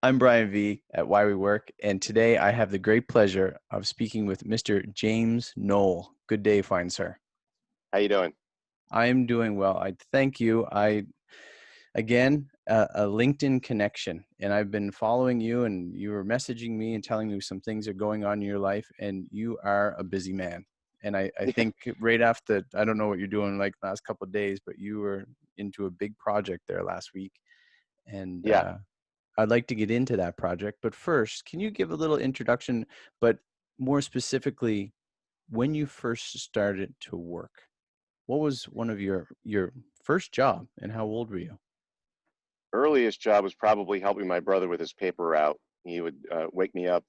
I'm Brian V at WhyWeWork, and today I have the great pleasure of speaking with Mr. James Noll. Good day, fine sir. How you doing? I am doing well. I thank you. Again, a LinkedIn connection, and I've been following you, and you were messaging me and telling me some things are going on in your life, and you are a busy man. And I think right after, I don't know what you're doing like last couple of days, but you were into a big project there last week, and Yeah. I'd like to get into that project, but first, can you give a little introduction, but more specifically, when you first started to work? What was one of your first job, and how old were you? Earliest job was probably helping my brother with his paper route. He would wake me up.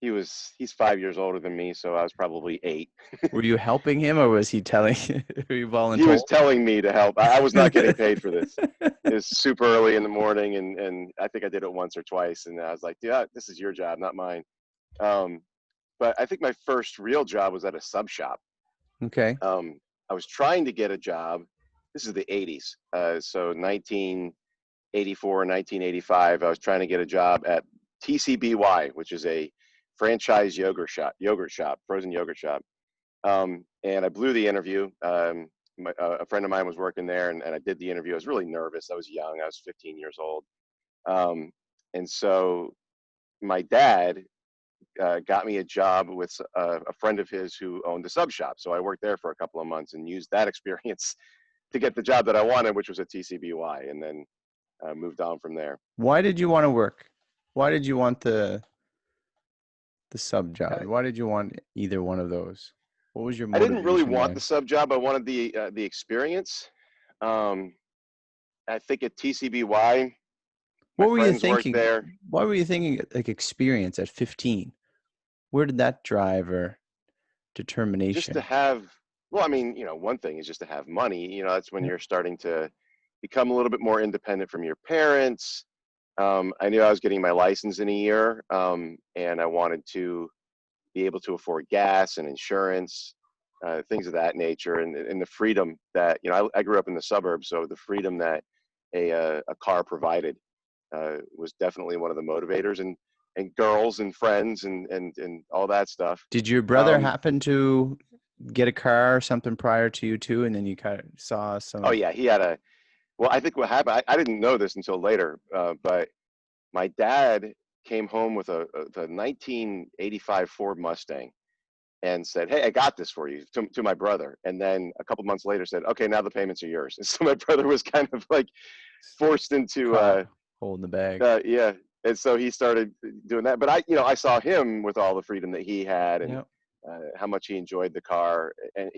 He's 5 years older than me, so I was probably 8. Were you helping him, or was he telling? Were you He was voluntold? telling me to help. I was not getting paid for this. It was super early in the morning, and I think I did it once or twice, and I was like, yeah, this is your job, not mine. Um, but I think my first real job was at a sub shop. Okay. I was trying to get a job. This is the 80s, so 1984, 1985. I was trying to get a job at TCBY, which is a franchise yogurt shop, frozen yogurt shop. And I blew the interview. A friend of mine was working there, and I did the interview. I was really nervous. I was young. I was 15 years old. And so my dad got me a job with a friend of his who owned a sub shop. So I worked there for a couple of months and used that experience to get the job that I wanted, which was at TCBY, and then moved on from there. Why did you want to work? Why did you want the sub job? Uh, Why did you want either one of those? What was your I didn't really motivation want the there? sub job. I wanted the experience. Um, I think at TCBY, my What were you friends worked thinking? there. Why were you thinking like experience at 15? Where did that drive or Just to determination? have, well, I mean, one thing is just to have money. That's when Yep. you're starting to become a little bit more independent from your parents. I knew I was getting my license in a year, and I wanted to be able to afford gas and insurance, things of that nature, and the freedom that, I grew up in the suburbs, so the freedom that a car provided was definitely one of the motivators, and girls and friends and all that stuff. Did your brother Um, happen to get a car or something prior to you too, and then you kind of saw oh some? yeah, he had a. Well, I think what happened, I didn't know this until later, but my dad came home with the 1985 Ford Mustang and said, "Hey, I got this for you," to my brother. And then a couple months later said, "Okay, now the payments are yours." And so my brother was kind of like forced into, Caught holding the bag. yeah. And so he started doing that. But I saw him with all the freedom that he had, and Yep. how much he enjoyed the car. And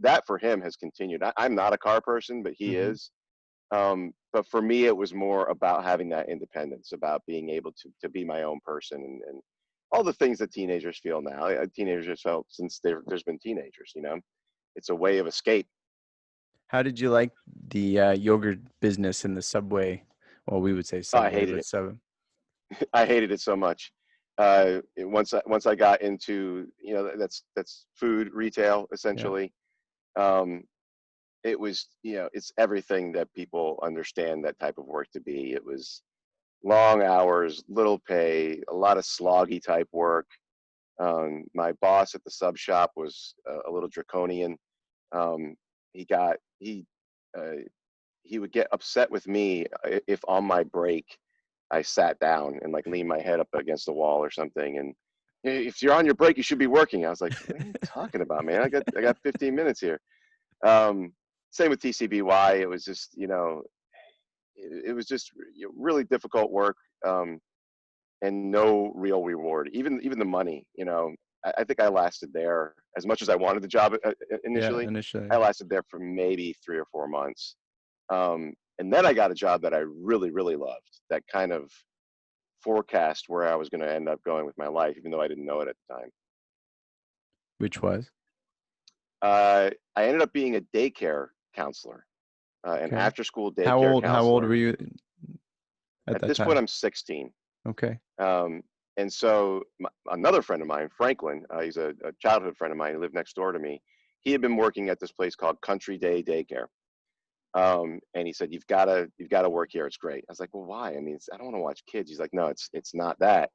that for him has continued. I'm not a car person, but he Mm-hmm. is. But for me, it was more about having that independence, about being able to be my own person, and all the things that teenagers feel now. Teenagers felt since there's been teenagers. It's a way of escape. How did you like the yogurt business in the Subway? Well, we would say Oh, I Subway, hated but it. Sub. I hated it so much. Once I got into, that's food retail Yeah. essentially. Um, it was, it's everything that people understand that type of work to be. It was long hours, little pay, a lot of sloggy type work. My boss at the sub shop was a little draconian. Um, he got uh, he would get upset with me if on my break I sat down and like leaned my head up against the wall or something. And "Hey, if you're on your break, you should be working." I was like, "What are you talking about, man? I got 15 minutes here." Same with TCBY. It was just, it was just really difficult work, and no real reward. Even the money, I think I lasted there as much as I wanted the job Yeah, initially. initially. I lasted there for maybe 3 or 4 months. And then I got a job that I really, really loved, that kind of forecast where I was going to end up going with my life, even though I didn't know it at the time. Which was? I ended up being a daycare counselor, an Okay. after-school How daycare old? How old were counselor. you at At that this point, time? I'm 16. Okay. And so another friend of mine, Franklin, he's a childhood friend of mine who lived next door to me. He had been working at this place called Country Day Daycare. And he said, you've got to work here. It's great. I was like, well, why? I mean, I don't want to watch kids. He's like, no, it's not that.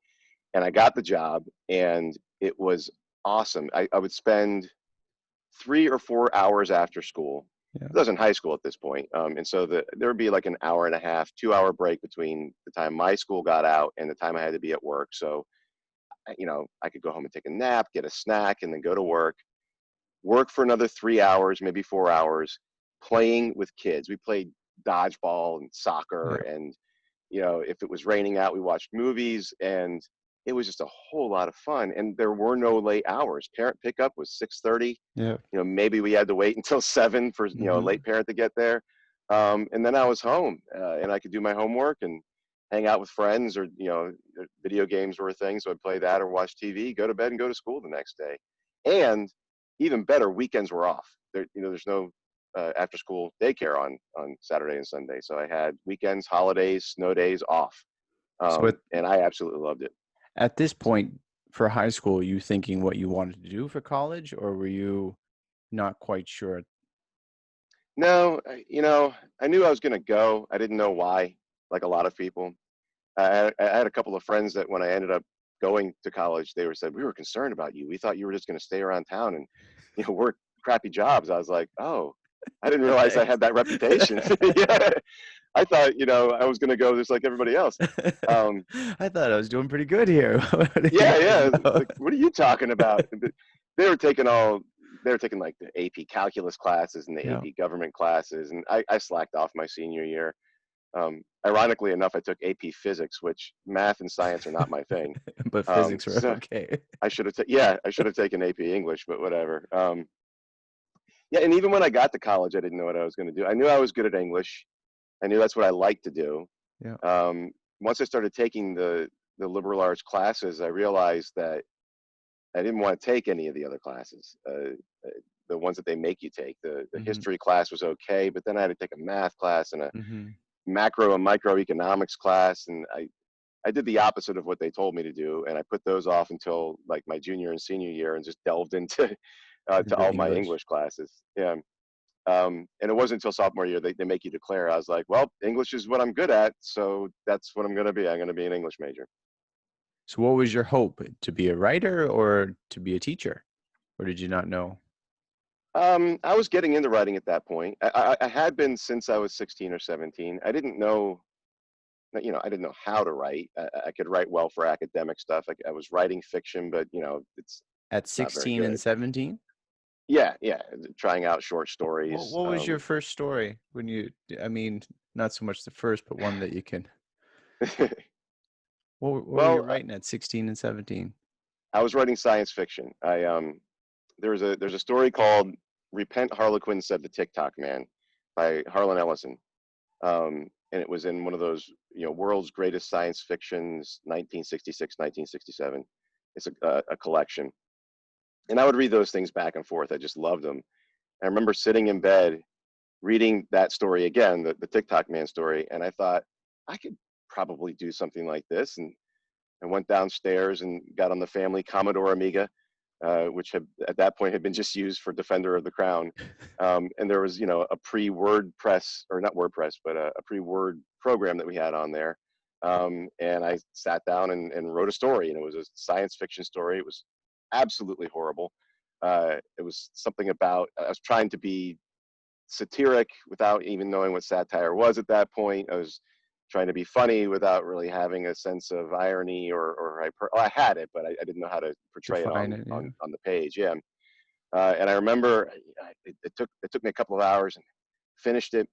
And I got the job, and it was awesome. I would spend 3 or 4 hours after school. Yeah. I was in high school at this point. And so there would be like an hour and a half, 2 hour break between the time my school got out and the time I had to be at work. So, I could go home and take a nap, get a snack, and then go to work for another 3 hours, maybe 4 hours, playing with kids. We played dodgeball and soccer, Yeah. and if it was raining out, we watched movies, and it was just a whole lot of fun. And there were no late hours. Parent pickup was 6:30. Yeah. Maybe we had to wait until 7 for a Mm-hmm. late parent to get there, and then I was home, and I could do my homework and hang out with friends, or video games were a thing, so I'd play that or watch TV, go to bed, and go to school the next day. And even better, weekends were off. There's no after school daycare on Saturday and Sunday, so I had weekends, holidays, snow days off, So and I absolutely loved it. at this point for high school, are you thinking what you wanted to do for college, or were you not quite sure? No, I knew I was going to go. I didn't know why, like a lot of people. I had a couple of friends that when I ended up going to college, they said, we were concerned about you. We thought you were just going to stay around town and, work crappy jobs. I was like, oh, I didn't realize I Okay. had that reputation. Yeah. I thought, I was going to go just like everybody else. Um, I thought I was doing pretty good here. What do you yeah, guys yeah. It's know? like, what are you talking about? They were taking like the AP calculus classes and the Yeah, AP government classes. And I slacked off my senior year. Ironically enough, I took AP physics, which math and science are not my thing. but physics were So okay. I should have taken AP English, but whatever. Yeah, and even when I got to college, I didn't know what I was going to do. I knew I was good at English. I knew that's what I liked to do. Yeah. Um, Once I started taking the liberal arts classes, I realized that I didn't want to take any of the other classes. The ones that they make you take. The Hmm. history class was okay, but then I had to take a math class and a Hmm. macro and microeconomics class, and I did the opposite of what they told me to do, and I put those off until like my junior and senior year, and just delved into to Into all my English. English classes. Yeah. And it wasn't until sophomore year they make you declare. I was like, well, English is what I'm good at, so that's what I'm going to be. I'm going to be an English major. So what was your hope? To be a writer or to be a teacher? Or did you not know? I was getting into writing at that point. I had been since I was 16 or 17. I didn't know, I didn't know how to write. I could write well for academic stuff. I was writing fiction, but At it's not very 16 and good. 17? Yeah, yeah, trying out short What stories. what was your first story when you, I mean, not so much the first, but one that you can, what were you Well, writing at 16 and 17? I was writing science fiction. There's a story called "Repent, Harlequin," said the TikTok man, by Harlan Ellison, and it was in one of those world's greatest science fictions, 1966, 1967. It's a collection, and I would read those things back and forth. I just loved them. I remember sitting in bed reading that story again, the TikTok man story, and I thought I could probably do something like this. And I went downstairs and got on the family Commodore Amiga, which had at that point had been just used for Defender of the Crown. And there was, a pre-WordPress, or not WordPress, but a pre-Word program that we had on there. And I sat down and wrote a story, and it was a science fiction story. It was absolutely horrible. It was something about, I was trying to be satiric without even knowing what satire was at that point. I was trying to be funny without really having a sense of irony I had it, but I didn't know how to portray it Define on it, yeah. on the page. Yeah. And I remember it took me a couple of hours, and finished it.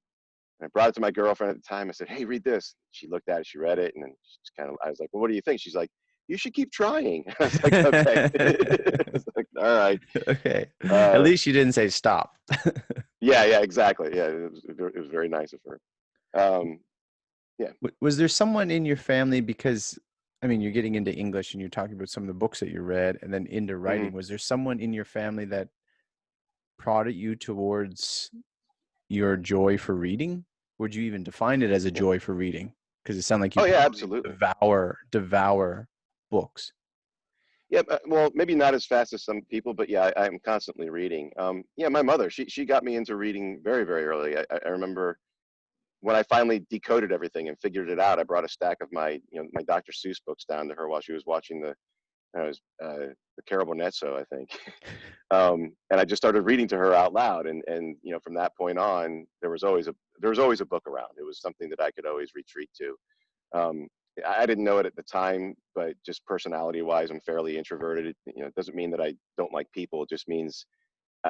And I brought it to my girlfriend at the time. I said, "Hey, read this." She looked at it, she read it, and then she's I was like, "Well, what do you think?" She's like, "You should keep trying." I was like, "Okay." I was like, "All right." Okay. At Uh, least you didn't say stop. yeah, yeah, exactly. Yeah, it was very nice of her. Um, yeah. Was there someone in your family, because I mean, you're getting into English and you're talking about some of the books that you read and then into Hmm. writing. Was there someone in your family that prodded you towards your joy for reading? Would you even define it as a Yeah. joy for reading? Because it sounded like you Oh, yeah, probably absolutely. devour books. Yeah, well, maybe not as fast as some people, but yeah, I'm constantly reading. Yeah, my mother, she got me into reading very, very early. I remember when I finally decoded everything and figured it out, I brought a stack of my, my Dr. Seuss books down to her while she was watching the Carol Bonetso, I think. And I just started reading to her out loud. And from that point on, there was always a book around. It was something that I could always retreat to. Um, I didn't know it at the time, but just personality wise, I'm fairly introverted. It doesn't mean that I don't like people. It just means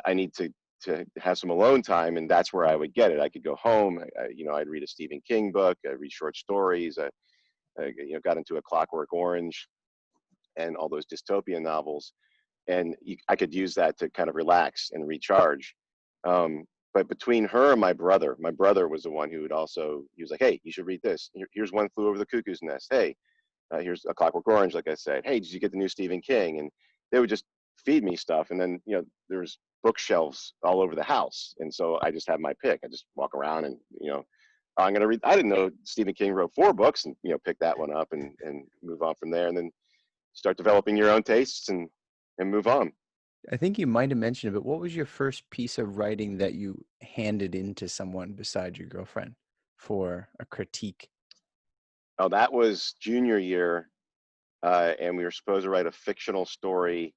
I need to have some alone time, and that's where I would get it. I could go home. I'd read a Stephen King book. I'd read short stories. I got into A Clockwork Orange and all those dystopian novels, and I could use that to kind of relax and recharge. But between her and my brother was the one who would also, he was like, hey, you should read this. Here's One Flew Over the Cuckoo's Nest. Hey, here's A Clockwork Orange, like I said. Hey, did you get the new Stephen King? And they would just feed me stuff. And then, there's bookshelves all over the house. And so I just have my pick. I just walk around and, I'm going to read. I didn't know Stephen King wrote 4 books, and, pick that one up and move on from there. And then start developing your own tastes and move on. I think you might have mentioned it, but what was your first piece of writing that you handed in to someone beside your girlfriend for a critique? Oh, that was junior year, and we were supposed to write a fictional story.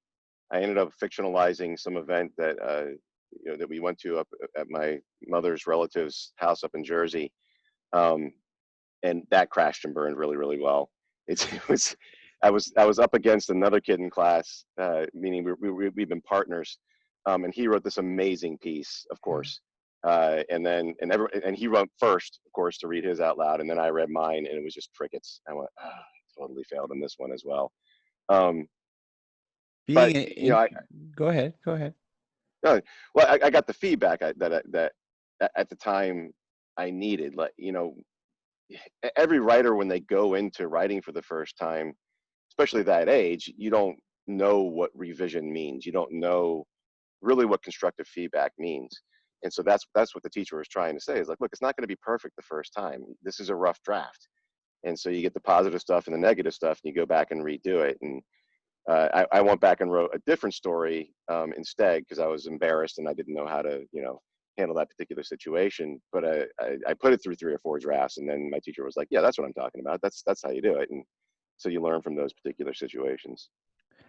I ended up fictionalizing some event that that we went to up at my mother's relative's house up in Jersey, and that crashed and burned really, really well. It was I was up against another kid in class, meaning we've been partners, and he wrote this amazing piece, of course, and he wrote first, of course, to read his out loud, and then I read mine, and it was just crickets. I went, oh, I totally failed in this one as well. Being But go ahead. well, I got the feedback that at the time I needed. Like, every writer, when they go into writing for the first time, especially that age, you don't know what revision means. You don't know really what constructive feedback means. And so that's what the teacher was trying to say, is like, look, it's not going to be perfect the first time. This is a rough draft. And so you get the positive stuff and the negative stuff, and you go back and redo it. And I went back and wrote a different story instead, because I was embarrassed and I didn't know how to, handle that particular situation. But I put it through 3 or 4 drafts, and then my teacher was like, yeah, that's what I'm talking about. That's how you do it. And so you learn from those particular situations.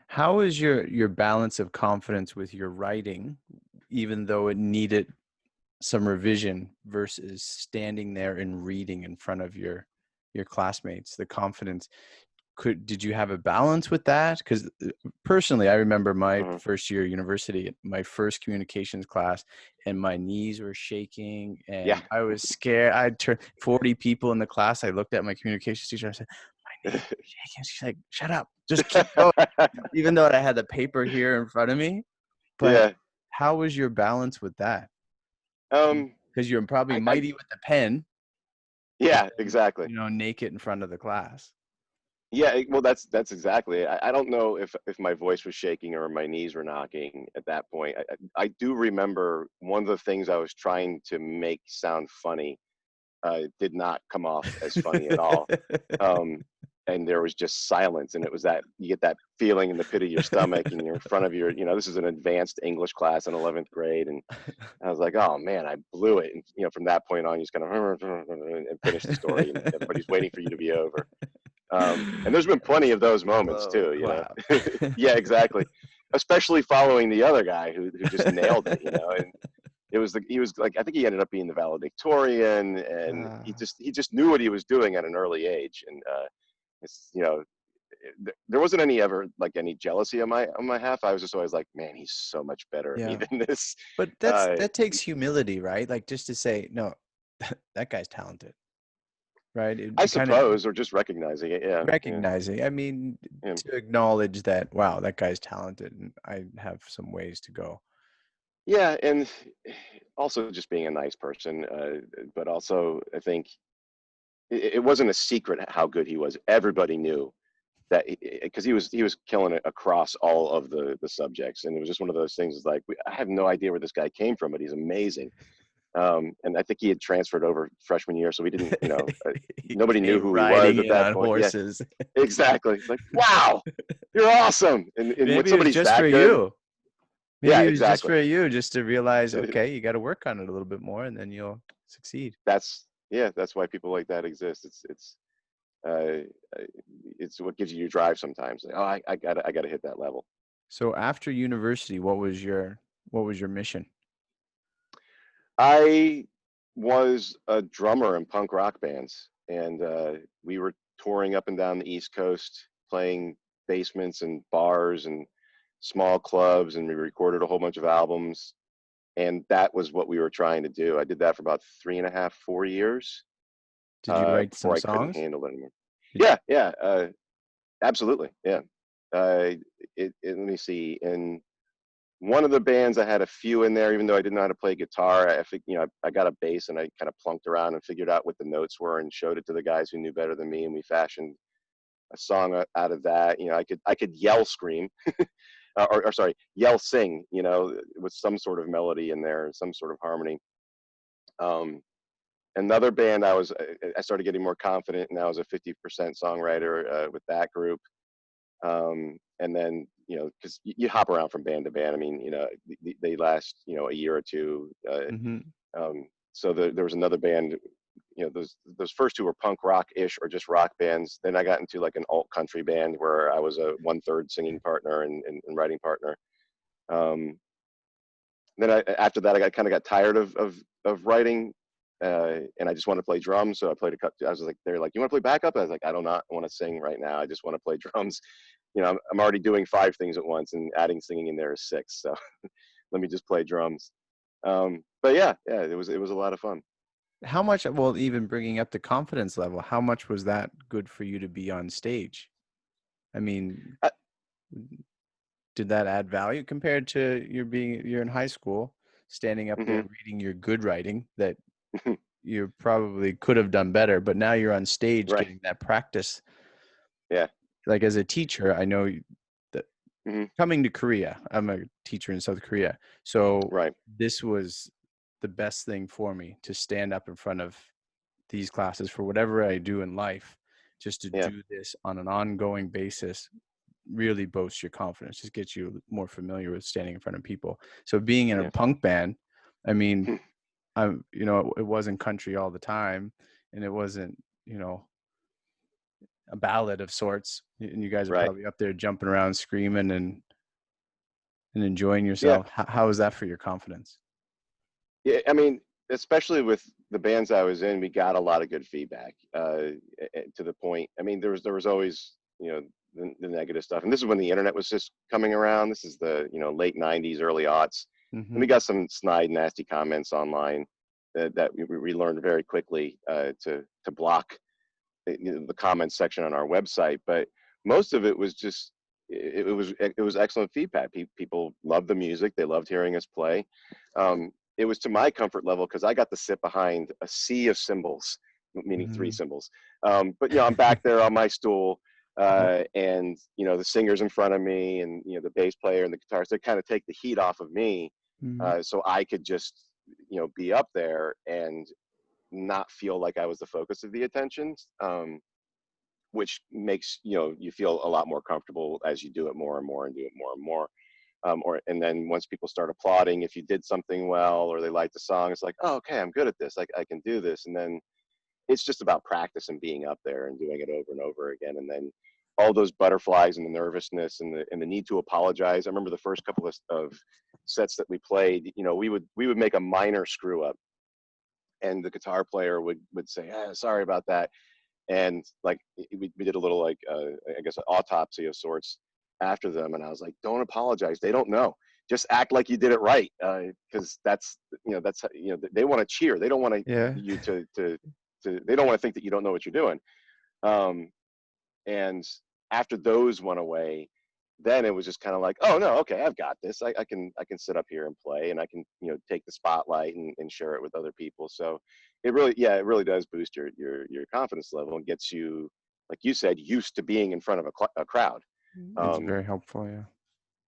How is your balance of confidence with your writing, even though it needed some revision, versus standing there and reading in front of your classmates? The confidence, did you have a balance with that? Because personally, I remember my first year of university, my first communications class, and my knees were shaking, and I was scared. I turned 40 people in the class. I looked at my communications teacher. I said, my knees are shaking. She's like, shut up, just keep going. Even though I had the paper here in front of me. But how was your balance with that? Because you're probably mighty with the pen. Yeah, exactly. Naked in front of the class. Yeah, well, that's exactly. I don't know if my voice was shaking or my knees were knocking at that point. I do remember one of the things I was trying to make sound funny did not come off as funny at all. And there was just silence, and it was that you get that feeling in the pit of your stomach, and you're in front of your, this is an advanced English class in 11th grade, and I was like, oh man, I blew it. And from that point on, you just kind of and finish the story, and everybody's waiting for you to be over. And there's been plenty of those moments too, Yeah, exactly. Especially following the other guy who just nailed it, and he was like, I think he ended up being the valedictorian, and he just knew what he was doing at an early age. And it's, there wasn't any jealousy on my half. I was just always like, man, he's so much better at me than this. But that takes humility, right? Like, just to say, no, that guy's talented. Right. I suppose, or just recognizing it. Yeah. Recognizing. I mean, to acknowledge that, wow, that guy's talented, and I have some ways to go. Yeah. And also just being a nice person. But also, I think it wasn't a secret how good he was. Everybody knew that, because he was killing it across all of the subjects. And it was just one of those things, like, I have no idea where this guy came from, but he's amazing. And I think he had transferred over freshman year, so we didn't, nobody knew who he was at that point. Horses. Yeah, exactly. It's like, wow, you're awesome. And maybe when somebody's just that for good, you. Maybe it was exactly. just for you, just to realize, okay, you got to work on it a little bit more, and then you'll succeed. That's Yeah, that's why people like that exist. Uh, it's what gives you your drive sometimes. Like, oh, I gotta hit that level. So after university, what was your mission? I was a drummer in punk rock bands, and we were touring up and down the East Coast, playing basements and bars and small clubs, and we recorded a whole bunch of albums. And that was what we were trying to do. I did that for about 3.5, 4 years Did you write before some I couldn't songs? handle it anymore. Did, Yeah, yeah, absolutely, yeah. Uh, let me see. In one of the bands, I had a few in there, even though I didn't know how to play guitar. I think, I got a bass and I kind of plunked around and figured out what the notes were and showed it to the guys who knew better than me, and we fashioned a song out of that. I could yell scream, or sorry, yell sing, with some sort of melody in there and some sort of harmony. Um, Another band, I started getting more confident, and I was a 50% songwriter with that group. And then, because you hop around from band to band. I mean, they last, a year or two. mm-hmm. So there was another band. Those first two were punk rock-ish or just rock bands. Then I got into like an alt country band where I was a 1/3 singing partner and writing partner. Um, then after that, I kind of got tired of writing, and I just wanted to play drums. So I played a couple. I was like, they're like, "You want to play backup?" I was like, "I don't not want to sing right now. I just want to play drums." I'm already doing 5 things at once, and adding singing in there is 6. So let me just play drums. But yeah, it was a lot of fun. How much, well, even bringing up the confidence level, how much was that good for you to be on stage? I mean, I, did that add value compared to you're in high school, standing up there hmm reading your good writing that you probably could have done better, but now you're on stage right. getting that practice. Yeah. Like as a teacher, I know that hmm coming to Korea, I'm a teacher in South Korea. So Right. this was the best thing for me to stand up in front of these classes for whatever I do in life, just to Yeah. do this on an ongoing basis really boasts your confidence, just gets you more familiar with standing in front of people. So being in a Yeah. punk band, I mean, it wasn't country all the time, and it wasn't, a ballad of sorts. And you guys are Right. probably up there jumping around, screaming and enjoying Yeah. yourself. How is that for your confidence? Yeah. I mean, especially with the bands I was in, we got a lot of good feedback. To the point. I mean, there was always, the negative stuff, and this is when the internet was just coming around. This is the late '90s, early aughts, and we Mm-hmm. got some snide, nasty comments online that we learned very quickly to block the comments section on our website. But most of it was just it was excellent feedback. People loved the music. They loved hearing us play. It was to my comfort level because I got to sit behind a sea of cymbals, meaning three Mm-hmm. cymbals. But I'm back there on my stool, Yep. and the singers in front of me, and the bass player and the guitarist. They kind of take the heat off of me, Mm-hmm. so I could just be up there and not feel like I was the focus of the attention, which makes you feel a lot more comfortable as you do it more and more and do it more and more. And then once people start applauding, if you did something well or they like the song, it's like, oh, okay, I'm good at this. I can do this. And then it's just about practice and being up there and doing it over and over again. And then all those butterflies and the nervousness and the need to apologize. I remember the first couple of sets that we played. We would make a minor screw up, and the guitar player would say, sorry about that. And like we did a little, like I guess, an autopsy of sorts after them, and I was like, don't apologize, they don't know, just act like you did it right, because that's they want to cheer, they don't want Yeah. you to they don't want to think that you don't know what you're doing. um and after those went away, then it was just kind of like, oh no, okay, I've got this. I can sit up here and play, and I can take the spotlight and share it with other people. So it really does boost your confidence level and gets you, like you said, used to being in front of a crowd. It's um very helpful, yeah.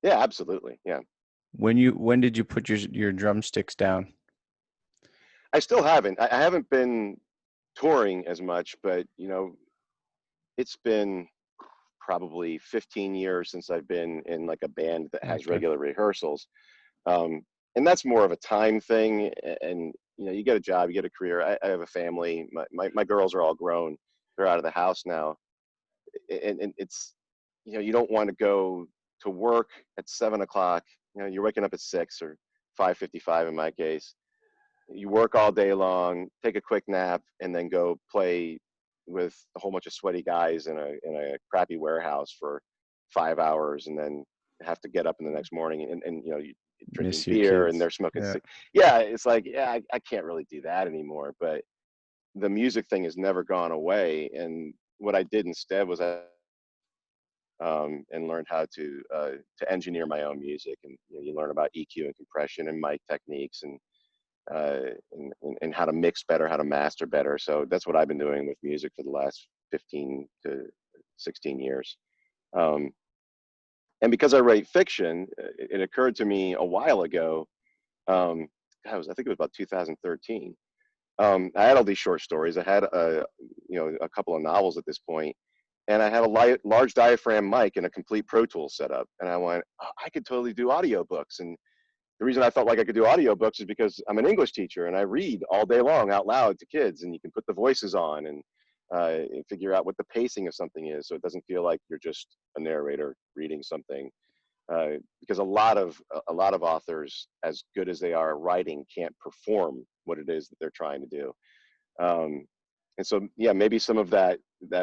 yeah, absolutely, yeah. When did you put your drumsticks down? I still haven't. I haven't been touring as much, but it's been probably 15 years since I've been in like a band that has Active. regular rehearsals. um, and that's more of a time thing. And you get a job, you get a career. I have a family. My girls are all grown. They're out of the house now. And it's, you don't want to go to work at 7 o'clock. You're waking up at 6 or 5:55 in my case. You work all day long, take a quick nap, and then go play with a whole bunch of sweaty guys in a crappy warehouse for 5 hours, and then have to get up in the next morning and you drinking Miss your beer and kids. they're smoking Yeah. yeah, it's like, yeah, I can't really do that anymore. But the music thing has never gone away. And what I did instead was and learned how to engineer my own music. And you learn about EQ and compression and mic techniques, and how to mix better, how to master better. So that's what I've been doing with music for the last 15 to 16 years. Um, and because I write fiction, it occurred to me a while ago. I think it was about 2013. I had all these short stories. I had a couple of novels at this point, and I had a large diaphragm mic and a complete Pro Tools setup. And I went, oh, I could totally do audiobooks. And the reason I felt like I could do audiobooks is because I'm an English teacher and I read all day long out loud to kids, and you can put the voices on and figure out what the pacing of something is, so it doesn't feel like you're just a narrator reading something. Because a lot of authors, as good as they are at writing, can't perform what it is that they're trying to do. Um, and so, yeah, maybe some of that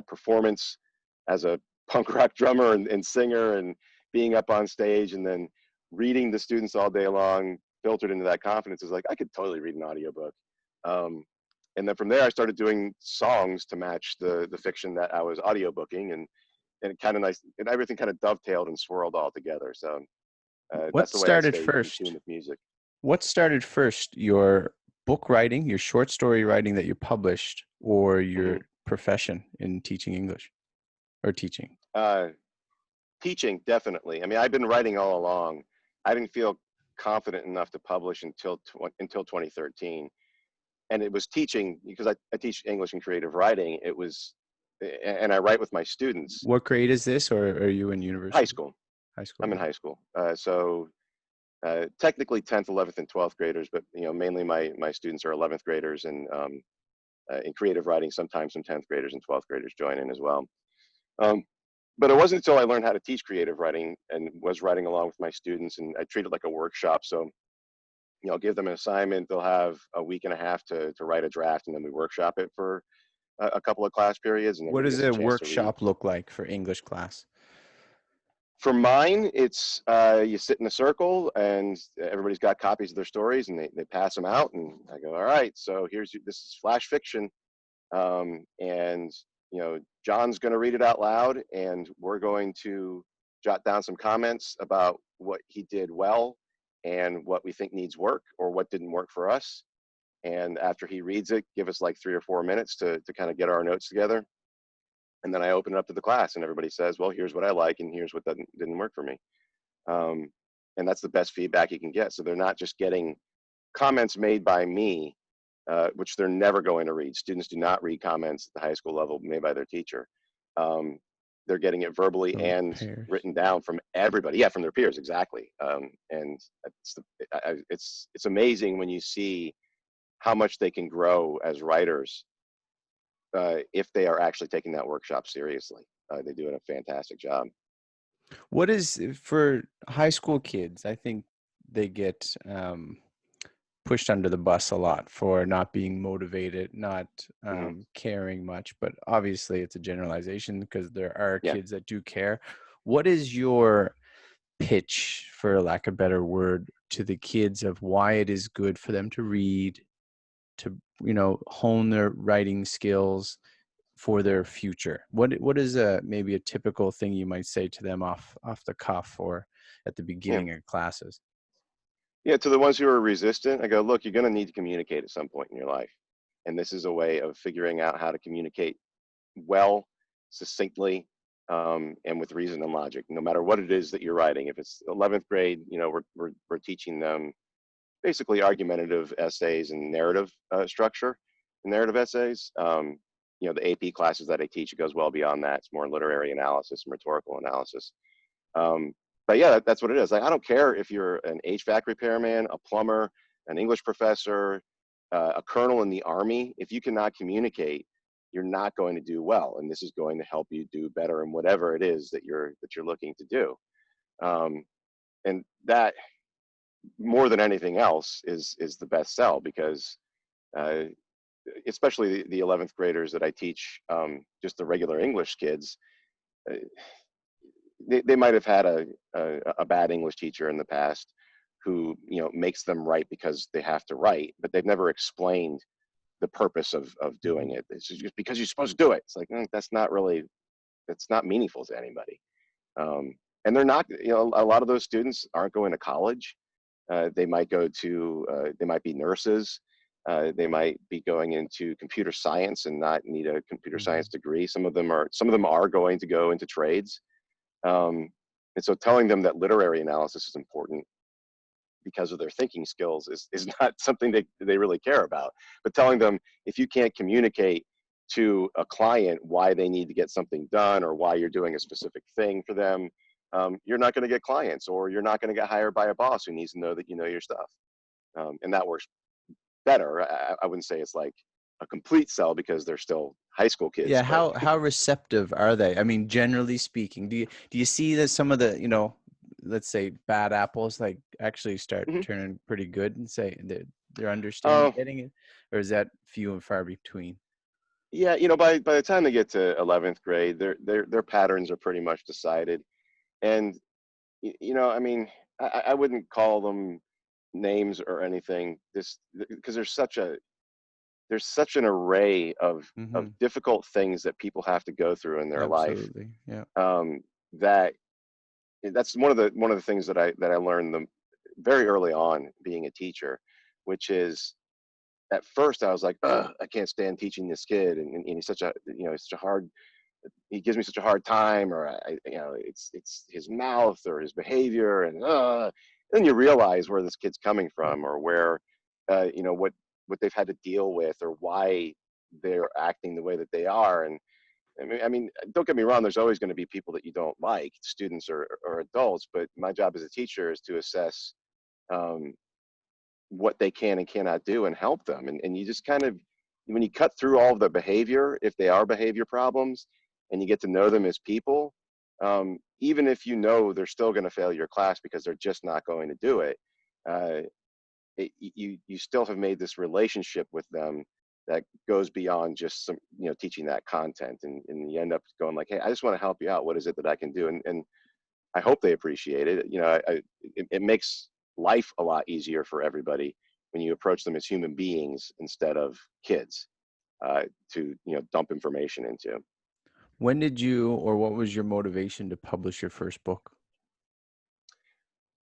performance as a punk rock drummer and singer, and being up on stage and then reading the students all day long, filtered into that confidence, is like, I could totally read an audiobook. Um, and then from there, I started doing songs to match the fiction that I was audiobooking, and it kind of nice, and everything kind of dovetailed and swirled all together. So What that's the way I started stay in tune first? with music. What started first? Your book writing, your short story writing that you published, or your Hmm. profession in teaching English or teaching? Uh, Teaching, definitely. I mean, I've been writing all along. I didn't feel confident enough to publish until 2013, and it was teaching because I teach English and creative writing. It was, and I write with my students. What grade is this, or are you in High university? school. High school. I'm in Okay. high school, so technically 10th, 11th, and 12th graders, but mainly my students are 11th graders, and in creative writing, sometimes some 10th graders and 12th graders join in as well. Um, but it wasn't until I learned how to teach creative writing and was writing along with my students, and I treat it like a workshop. So, I'll give them an assignment. They'll have a week and a half to write a draft, and then we workshop it for a couple of class periods, and What everybody does gets a a chance to read. workshop look like for English class? For mine, it's you sit in a circle and everybody's got copies of their stories, and they pass them out, and I go, all right, so this is flash fiction. And John's going to read it out loud, and we're going to jot down some comments about what he did well and what we think needs work or what didn't work for us. And after he reads it, give us like 3 or 4 minutes to kind of get our notes together. And then I open it up to the class, and everybody says, well, here's what I like, and here's what didn't work for me. Um, and that's the best feedback you can get. So they're not just getting comments made by me, which they're never going to read. Students do not read comments at the high school level made by their teacher. Um, they're getting it verbally From and pairs. written down from everybody. Yeah, from their peers, exactly. And it's amazing when you see how much they can grow as writers if they are actually taking that workshop seriously. They do a fantastic job. What is for high school kids? I think they get pushed under the bus a lot for not being motivated, not Hmm. caring much. But obviously, it's a generalization because there are Yeah. kids that do care. What is your pitch, for lack of a better word, to the kids of why it is good for them to read, to hone their writing skills for their future? What is maybe a typical thing you might say to them off the cuff or at the Yeah. beginning of classes? Yeah, to the ones who are resistant, I go, look, you're going to need to communicate at some point in your life. And this is a way of figuring out how to communicate well, succinctly, and with reason and logic, no matter what it is that you're writing. If it's 11th grade, we're teaching them basically argumentative essays and narrative structure, narrative essays. The AP classes that I teach, it goes well beyond that. It's more literary analysis and rhetorical analysis. But yeah, that's what it is. Like, I don't care if you're an HVAC repairman, a plumber, an English professor, a colonel in the army, if you cannot communicate, you're not going to do well, and this is going to help you do better in whatever it is that you're looking to do. Um, and that, more than anything else, is the best sell, because uh, especially the 11th graders that I teach, just the regular English kids, uh, they might have had a bad English teacher in the past who, you know, makes them write because they have to write, but they've never explained the purpose of doing Mhm. it. It's just because you're supposed to do it. It's like, that's not really, it's not meaningful to anybody. And they're not, you know, a lot of those students aren't going to college. They might go to, they might be nurses. They might be going into computer science and not need a computer science Mhm. degree. Some of them are going to go into trades. Um, and so telling them that literary analysis is important because of their thinking skills is not something they really care about. But telling them, if you can't communicate to a client why they need to get something done or why you're doing a specific thing for them, you're not going to get clients, or you're not going to get hired by a boss who needs to know that you know your stuff. And that works better. I wouldn't say it's like a complete sell because they're still high school kids, Yeah, but how receptive are they? I mean, generally speaking, do you see that some of the, you know, let's say bad apples like actually start mhm. turning pretty good and say they're understanding uh, getting it, or is that few and far between? yeah, you know, by the time they get to 11th grade, their patterns are pretty much decided. And you know, I mean, I wouldn't call them names or anything. This, because there's such an array of Mhm. difficult things that people have to go through in their life. Absolutely. Yeah. That that's one of the things that I learned very early on being a teacher, which is, at first I was like, ugh, I can't stand teaching this kid, and he's such a, you know, he's such a hard, he gives me such a hard time, or you know, it's his mouth or his behavior, and then you realize where this kid's coming Yeah. from, or where, you know, what they've had to deal with, or why they're acting the way that they are. And I mean, don't get me wrong. There's always going to be people that you don't like, students or adults. But my job as a teacher is to assess um, what they can and cannot do and help them. And you just kind of, when you cut through all of the behavior, if they are behavior problems, and you get to know them as people, even if you know they're still going to fail your class because they're just not going to do it, uh, you still have made this relationship with them that goes beyond just some, you know, teaching that content, and you end up going like, hey, I just want to help you out. What is it that I can do? And I hope they appreciate it. You know, it makes life a lot easier for everybody when you approach them as human beings instead of kids, to, you know, dump information into. When did you, or what was your motivation to publish your first book?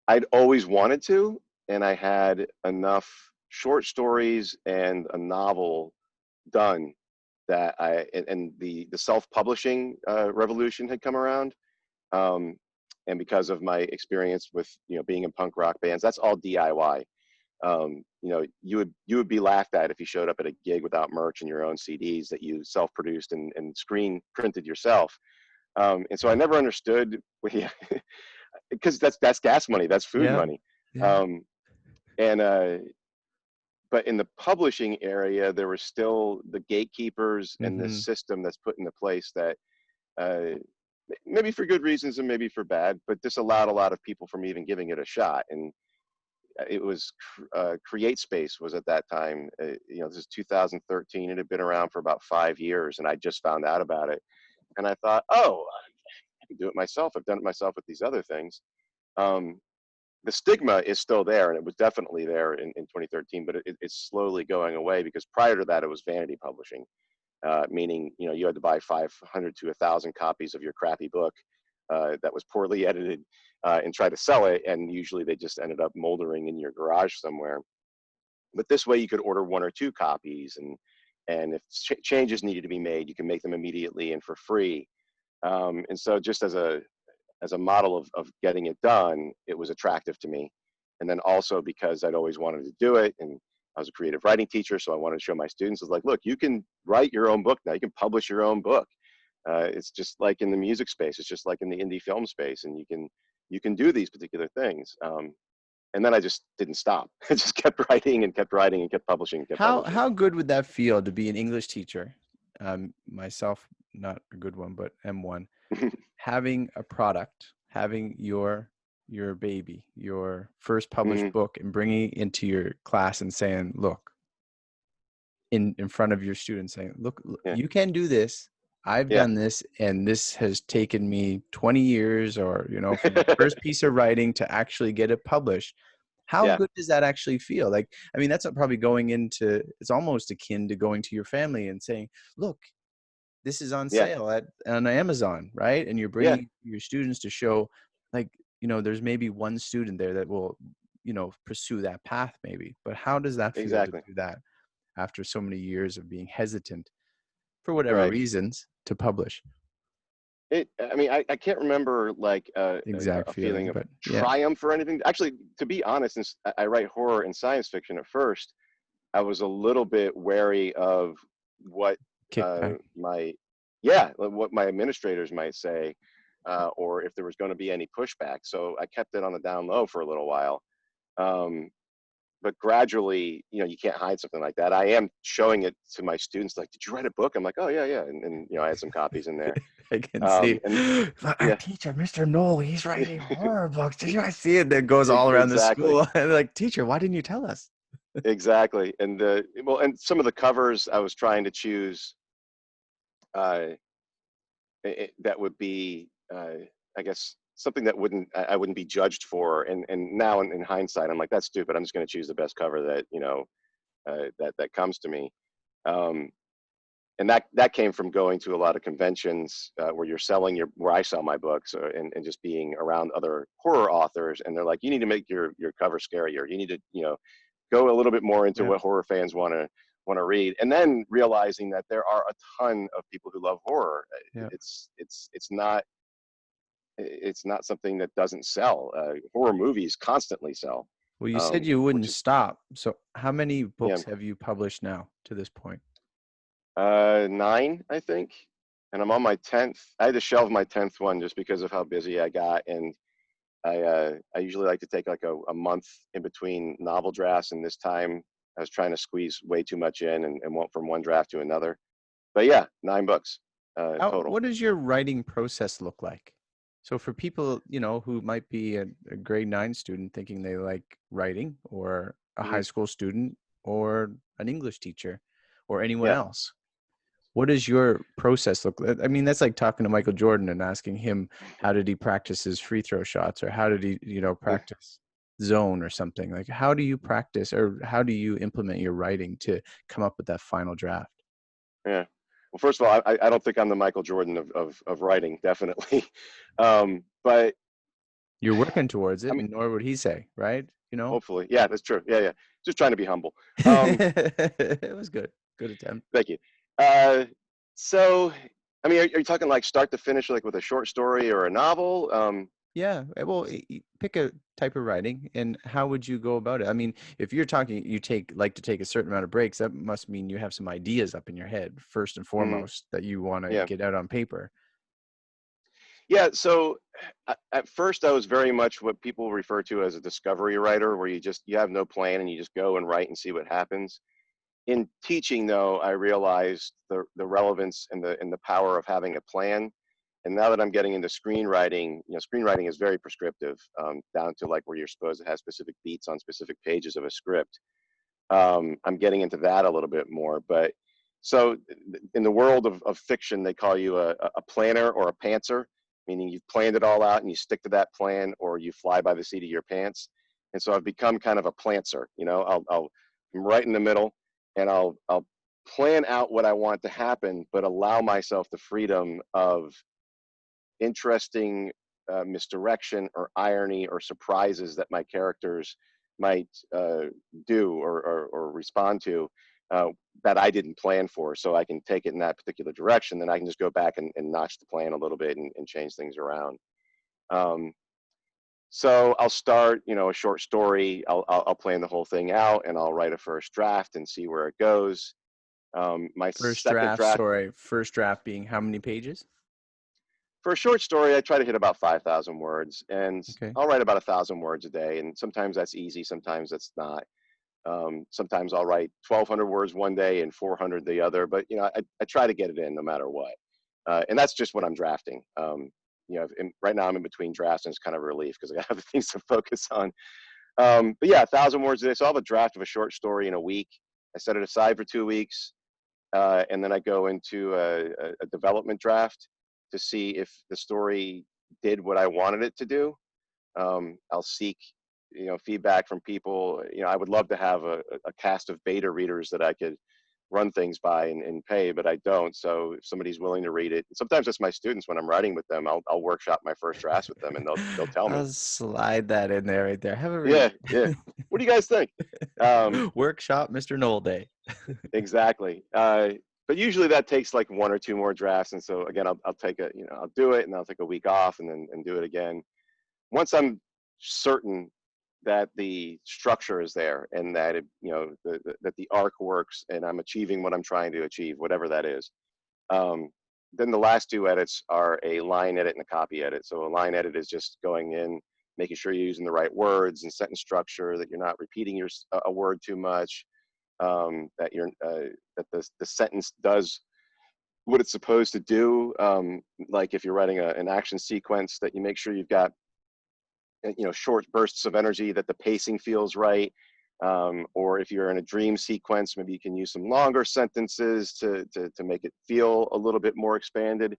I'd always wanted to, and I had enough short stories and a novel done that and the self-publishing revolution had come around. Um, and because of my experience with, you know, being in punk rock bands, that's all DIY. You know, you would be laughed at if you showed up at a gig without merch and your own CDs that you self-produced and screen printed yourself. And so I never understood, because that's gas money, that's food Yeah. money. Yeah. Um, and But in the publishing area, there were still the gatekeepers and this Mhm. system that's put into place that, uh, maybe for good reasons and maybe for bad, but this allowed a lot of people from even giving it a shot. And it was, Create Space was at that time. You know, this is 2013. It had been around for about 5 years, and I just found out about it. And I thought, oh, I can do it myself. I've done it myself with these other things. Um, the stigma is still there, and it was definitely there in 2013, but it's slowly going away, because prior to that, it was vanity publishing, meaning, you know, you had to buy 500 to 1,000 copies of your crappy book that was poorly edited, and try to sell it, and usually they just ended up moldering in your garage somewhere. But this way, you could order one or two copies, and if changes needed to be made, you can make them immediately and for free. And so, just as a model of getting it done, it was attractive to me. And then also because I'd always wanted to do it, and I was a creative writing teacher, so I wanted to show my students, I was like, look, you can write your own book now. You can publish your own book. It's just like in the music space. It's just like in the indie film space, and you can do these particular things. And then I just didn't stop. I just kept writing and kept writing and kept publishing and kept publishing. How good would that feel to be an English teacher? Myself, not a good one, but M1. Having a product, having your baby, your first published Hmm. book, and bringing it into your class and saying, look, in front of your students, saying, look, Yeah, you can do this. I've yeah, done this, and this has taken me 20 years, or, you know, from the first piece of writing to actually get it published. How yeah, good does that actually feel? Like, I mean, that's probably going into, it's almost akin to going to your family and saying, look, this is on yeah, sale on Amazon, right? And you're yeah. bringing your students to show, like, you know, there's maybe one student there that will, you know, pursue that path maybe. But how does that feel to Exactly. do that after so many years of being hesitant for whatever Right. reasons to publish? I mean, I can't remember like Exact a feeling feeling, of but yeah, triumph or anything. Actually, to be honest, since I write horror and science fiction at first, I was a little bit wary of what kickback. my, yeah, what my administrators might say, or if there was going to be any pushback. So I kept it on the down low for a little while. Um, but gradually, you know, you can't hide something like that. I am showing it to my students, like, did you write a book? I'm like, oh yeah, yeah, and you know, I had some copies in there. I can see And our yeah, teacher, Mr. Noll, he's writing horror books. Did you guys see it? That goes all around the exactly, school. And like, teacher, why didn't you tell us? exactly. And well, and some of the covers I was trying to choose, uh, that would be, I guess, something that I wouldn't be judged for. And now in hindsight, I'm like, that's stupid. I'm just going to choose the best cover that, you know, that comes to me. Um, and that came from going to a lot of conventions, where you're selling where I sell my books, and just being around other horror authors, and they're like, you need to make your cover scarier. You need to, you know, go a little bit more into Yeah. what horror fans want to read, and then realizing that there are a ton of people who love horror. Yeah. It's not something that doesn't sell. Horror movies constantly sell, Well, you said you which wouldn't is, stop. So how many yeah, books have you published now to this point? 9, I think, and I'm on my 10th. I had to shelve my 10th one just because of how busy I got, and I usually like to take like a month in between novel drafts, and this time I was trying to squeeze way too much in, and went from one draft to another. But yeah, 9 books total. What does your writing process look like? So for people, you know, who might be a grade 9 student thinking they like writing, or a high Hmm. school student, or an English teacher, or anyone Yeah. else, what does your process look like? I mean, that's like talking to Michael Jordan and asking him, how did he practice his free throw shots, or how did he, you know, practice zone or something? Like, how do you practice, or how do you implement your writing to come up with that final draft? Yeah. Well, first of all, I don't think I'm the Michael Jordan of writing, definitely. But You're working towards I it, mean, and nor would he say, right? You know? hopefully, yeah, that's true. Yeah, yeah. Just trying to be humble. Um, It was good. Good attempt. Thank you. Uh, so, I mean, are you talking like start to finish, like with a short story or a novel? Yeah. Well, pick a type of writing, and how would you go about it? I mean, if you're talking, you like to take a certain amount of breaks, that must mean you have some ideas up in your head, first and Mhm. foremost, that you want to Yeah. get out on paper. Yeah. So at first, I was very much what people refer to as a discovery writer, where you have no plan and you just go and write and see what happens. In teaching, though, I realized the relevance and the power of having a plan. And now that I'm getting into screenwriting, you know, screenwriting is very prescriptive, down to like where you're supposed to have specific beats on specific pages of a script. I'm getting into that a little bit more. But so in the world of fiction, they call you a planner or a pantser, meaning you've planned it all out and you stick to that plan, or you fly by the seat of your pants. And so I've become kind of a plantser. You know, I'm right in the middle, and I'll plan out what I want to happen, but allow myself the freedom of interesting misdirection or irony or surprises that my characters might do, or respond to, uh, that I didn't plan for. So I can take it in that particular direction. Then I can just go back and notch the plan a little bit, and change things around. Um, so I'll start, you know, a short story. I'll plan the whole thing out, and I'll write a first draft and see where it goes. My First second draft, draft, sorry, first draft being how many pages? For a short story, I try to hit about 5,000 words, and Okay. I'll write about 1,000 words a day. And sometimes that's easy, sometimes that's not. Sometimes I'll write 1,200 words one day and 400 the other, but I try to get it in no matter what. And that's just what I'm drafting. Right now I'm in between drafts, and it's kind of a relief because I got other things to focus on. But yeah, 1,000 words a day. So I'll have a draft of a short story in a week. I set it aside for 2 weeks, and then I go into a development draft to see if the story did what I wanted it to do. I'll seek feedback from people. I would love to have a cast of beta readers that I could run things by and pay, but I don't. So if somebody's willing to read it, sometimes it's my students when I'm writing with them. I'll workshop my first drafts with them, and they'll tell me. I'll slide that in there right there. Have a read. Yeah, yeah. What do you guys think? Workshop Mr. Noll Day. Exactly. But usually that takes like one or two more drafts, and so again, I'll take I'll do it, and I'll take a week off, and then do it again. Once I'm certain that the structure is there and that that the arc works and I'm achieving what I'm trying to achieve, whatever that is, then the last two edits are a line edit and a copy edit. So a line edit is just going in, making sure you're using the right words and sentence structure, that you're not repeating a word too much, that the sentence does what it's supposed to do. Like if you're writing an action sequence, that you make sure you've got short bursts of energy, that the pacing feels right. Or if you're in a dream sequence, maybe you can use some longer sentences to make it feel a little bit more expanded.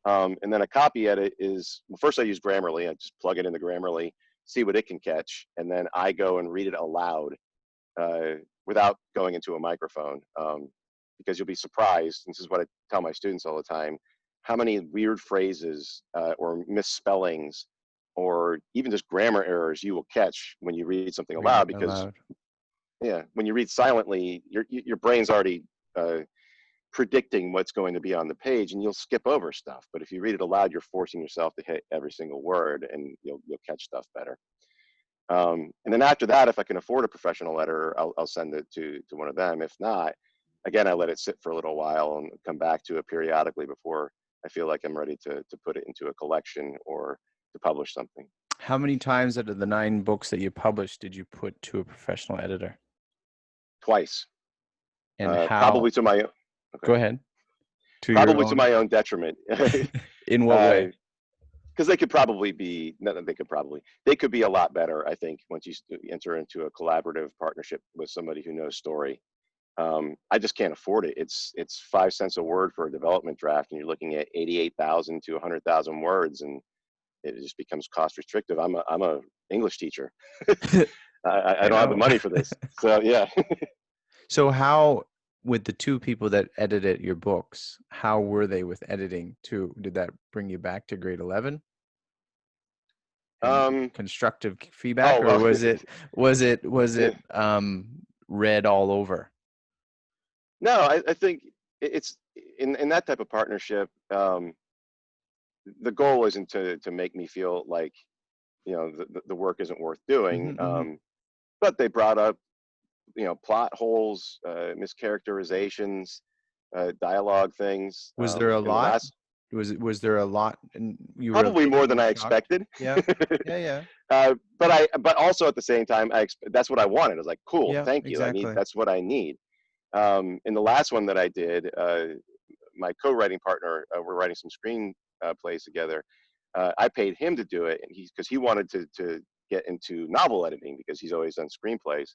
And then a copy edit is, well, first I use Grammarly. I just plug it into Grammarly, see what it can catch, and then I go and read it aloud without going into a microphone. Because you'll be surprised, and this is what I tell my students all the time, how many weird phrases or misspellings or even just grammar errors you will catch when you read something Read it aloud. Because aloud. when you read silently, your brain's already predicting what's going to be on the page, and you'll skip over stuff. But if you read it aloud, you're forcing yourself to hit every single word, and you'll catch stuff better. And then after that, if I can afford a professional editor, I'll send it to one of them. If not, again, I let it sit for a little while and come back to it periodically before I feel like I'm ready to put it into a collection or to publish something. How many times out of the 9 books that you published did you put to a professional editor? Twice. And how? Probably to my Go okay. ahead. To your Probably to own. my own detriment. In what way? Because they could probably be, no, they could be a lot better, I think, once you enter into a collaborative partnership with somebody who knows story. I just can't afford it. It's 5 cents a word for a development draft, and you're looking at 88,000 to 100,000 words, and it just becomes cost restrictive. I'm a English teacher. I I don't have the know. money for this. So yeah. So how, with the 2 people that edited your books, how were they with editing too? Did that bring you back to grade 11? And Um, constructive feedback, oh or well. was it Yeah. read all over? No, I think it's in that type of partnership. The goal isn't to make me feel like the work isn't worth doing. Mhm, mhm. But they brought up plot holes, mischaracterizations, dialogue things. Was there a In the lot? last, Was there a lot, and you were a probably bit more than more I shocked? expected. Yeah. Yeah, yeah. But also at the same time, that's what I wanted. I was like, cool, Yeah, thank you. exactly. That's what I need. In the last one that I did, my co-writing partner, we're writing some screen plays together. I paid him to do it, and because he wanted to get into novel editing because he's always done screenplays.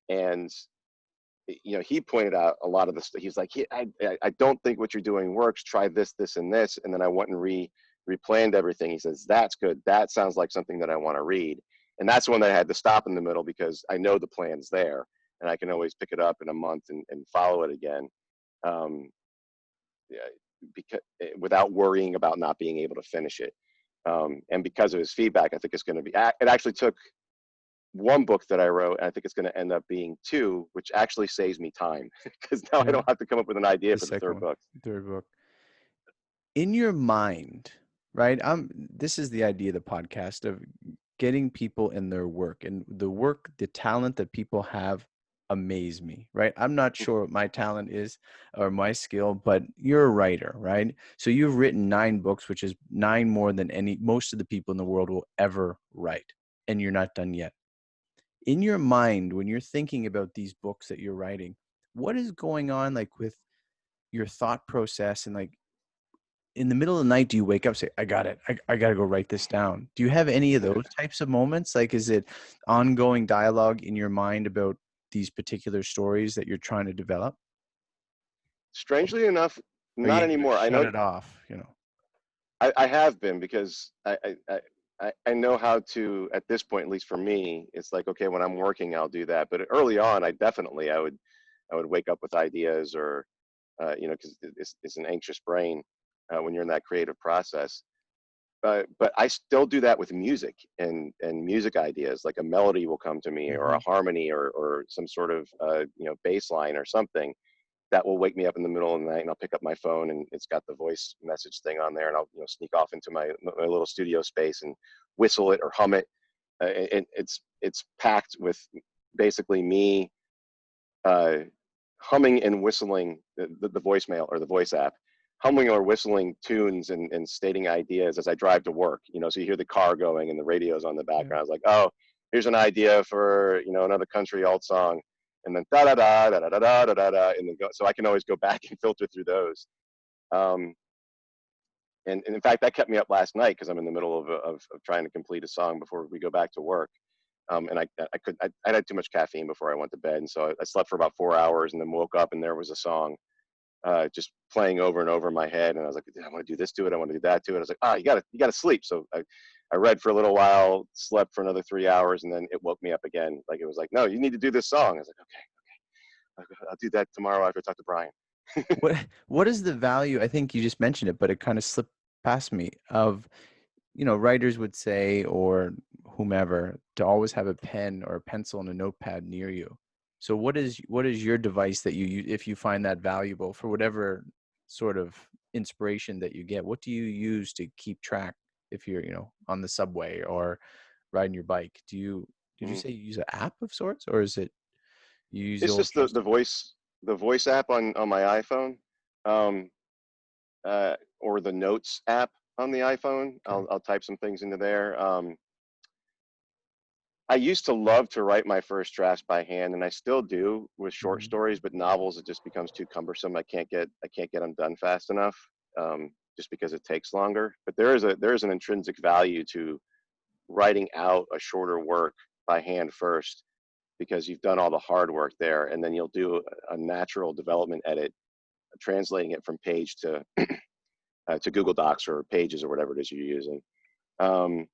And he pointed out a lot of this. He's like, I don't think what you're doing works. Try this, this, and this. And then I went and replanned everything. He says, that's good. That sounds like something that I want to read. And that's when I had to stop in the middle, because I know the plan's there and I can always pick it up in a month and follow it again. Yeah, because without worrying about not being able to finish it. And because of his feedback, I think it's going to be, it actually took one book that I wrote, and I think it's going to end up being 2, which actually saves me time because now I Yeah. don't have to come up with an idea The for the second third one, book. third book. In your mind, right? This is the idea of the podcast, of getting people in their work, and the talent that people have amaze me, right? I'm not sure what my talent is or my skill, but you're a writer, right? So you've written 9 books, which is 9 more than most of the people in the world will ever write, and you're not done yet. In your mind, when you're thinking about these books that you're writing, what is going on, like, with your thought process? And, like, in the middle of the night, do you wake up and say, I got it, I got to go write this down? Do you have any of those types of moments? Like, is it ongoing dialogue in your mind about these particular stories that you're trying to develop? Strangely enough, Or are you not able to anymore. I shut know it off, I have been, because I know how to, at this point, at least for me, it's like, okay, when I'm working, I'll do that. But early on, I would wake up with ideas, or because it's an anxious brain when you're in that creative process. But I still do that with music and music ideas. Like a melody will come to me, or a Mhm. harmony, or some sort of bass line or something that will wake me up in the middle of the night, and I'll pick up my phone, and it's got the voice message thing on there, and I'll sneak off into my little studio space and whistle it or hum it. It's packed with basically me uh, humming and whistling the voicemail or the voice app, humming or whistling tunes and stating ideas as I drive to work. So you hear the car going and the radio's on the Yeah. background. I was like, oh, here's an idea for another country alt song, and then da da da da da da da da da, and then go. So I can always go back and filter through those. Um, and in fact, that kept me up last night, because I'm in the middle of trying to complete a song before we go back to work. And I had too much caffeine before I went to bed, and so I slept for about 4 hours, and then woke up, and there was a song just playing over and over in my head, and I was like, I want to do this to it, I want to do that to it. I was like, you gotta sleep. So I read for a little while, slept for another 3 hours, and then it woke me up again. Like, it was like, no, you need to do this song. I was like, okay, I'll do that tomorrow after I talk to Brian. What what is the value? I think you just mentioned it, but it kind of slipped past me, of, writers would say, or whomever, to always have a pen or a pencil and a notepad near you. So what is your device that you use if you find that valuable for whatever sort of inspiration that you get? What do you use to keep track if you're, on the subway or riding your bike? Did you Mhm. say you use an app of sorts, or is it you use the It's old just the trusty? voice app on my iPhone, um, or the Notes app on the iPhone. Okay. I'll type some things into there. I used to love to write my first drafts by hand, and I still do with short Mhm. stories. But novels, it just becomes too cumbersome. I can't get them done fast enough, just because it takes longer. But there is an intrinsic value to writing out a shorter work by hand first, because you've done all the hard work there, and then you'll do a natural development edit, translating it from page to Google Docs or Pages or whatever it is you're using. Um,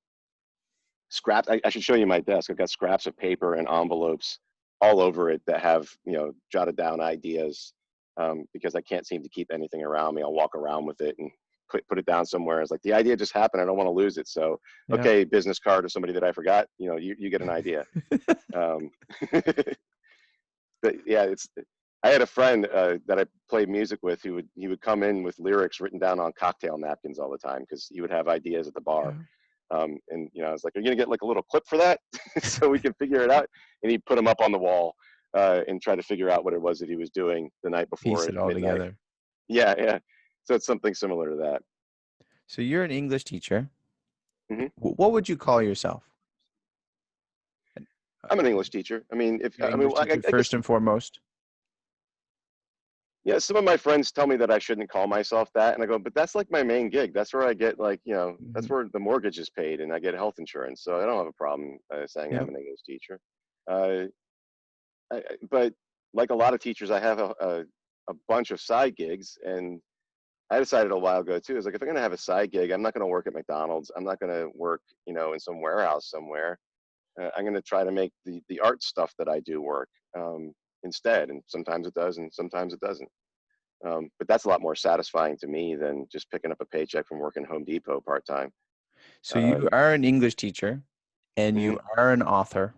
Scraps. I should show you my desk. I've got scraps of paper and envelopes all over it that have jotted down ideas, because I can't seem to keep anything around me. I'll walk around with it and put it down somewhere. It's like, the idea just happened. I don't want to lose it. So, Yeah. okay, business card of somebody that I forgot. You get an idea. Um, but yeah, it's. I had a friend that I played music with, who he would come in with lyrics written down on cocktail napkins all the time, because he would have ideas at the bar. Yeah. And I was like, "Are you gonna get like a little clip for that, so we can figure it out?" And he'd put them up on the wall and try to figure out what it was that he was doing the night before Piece at it all midnight. together. Yeah, yeah. So it's something similar to that. So you're an English teacher. Hmm. What would you call yourself? Uh, I'm an English teacher. I mean, if You're an I mean, English teacher I guess, first and foremost. yeah. Some of my friends tell me that I shouldn't call myself that, and I go, but that's like my main gig. That's where I get, like, that's Mhm. where the mortgage is paid, and I get health insurance. So I don't have a problem saying I'm Yep. an English teacher. Uh, but like a lot of teachers, I have a bunch of side gigs, and I decided a while ago too. Is like, if I'm gonna have a side gig, I'm not gonna work at McDonald's. I'm not gonna work, in some warehouse somewhere. I'm gonna try to make the art stuff that I do work instead. And sometimes it does, and sometimes it doesn't. But that's a lot more satisfying to me than just picking up a paycheck from working Home Depot part time. So Uh, you are an English teacher, and you hmm are an author,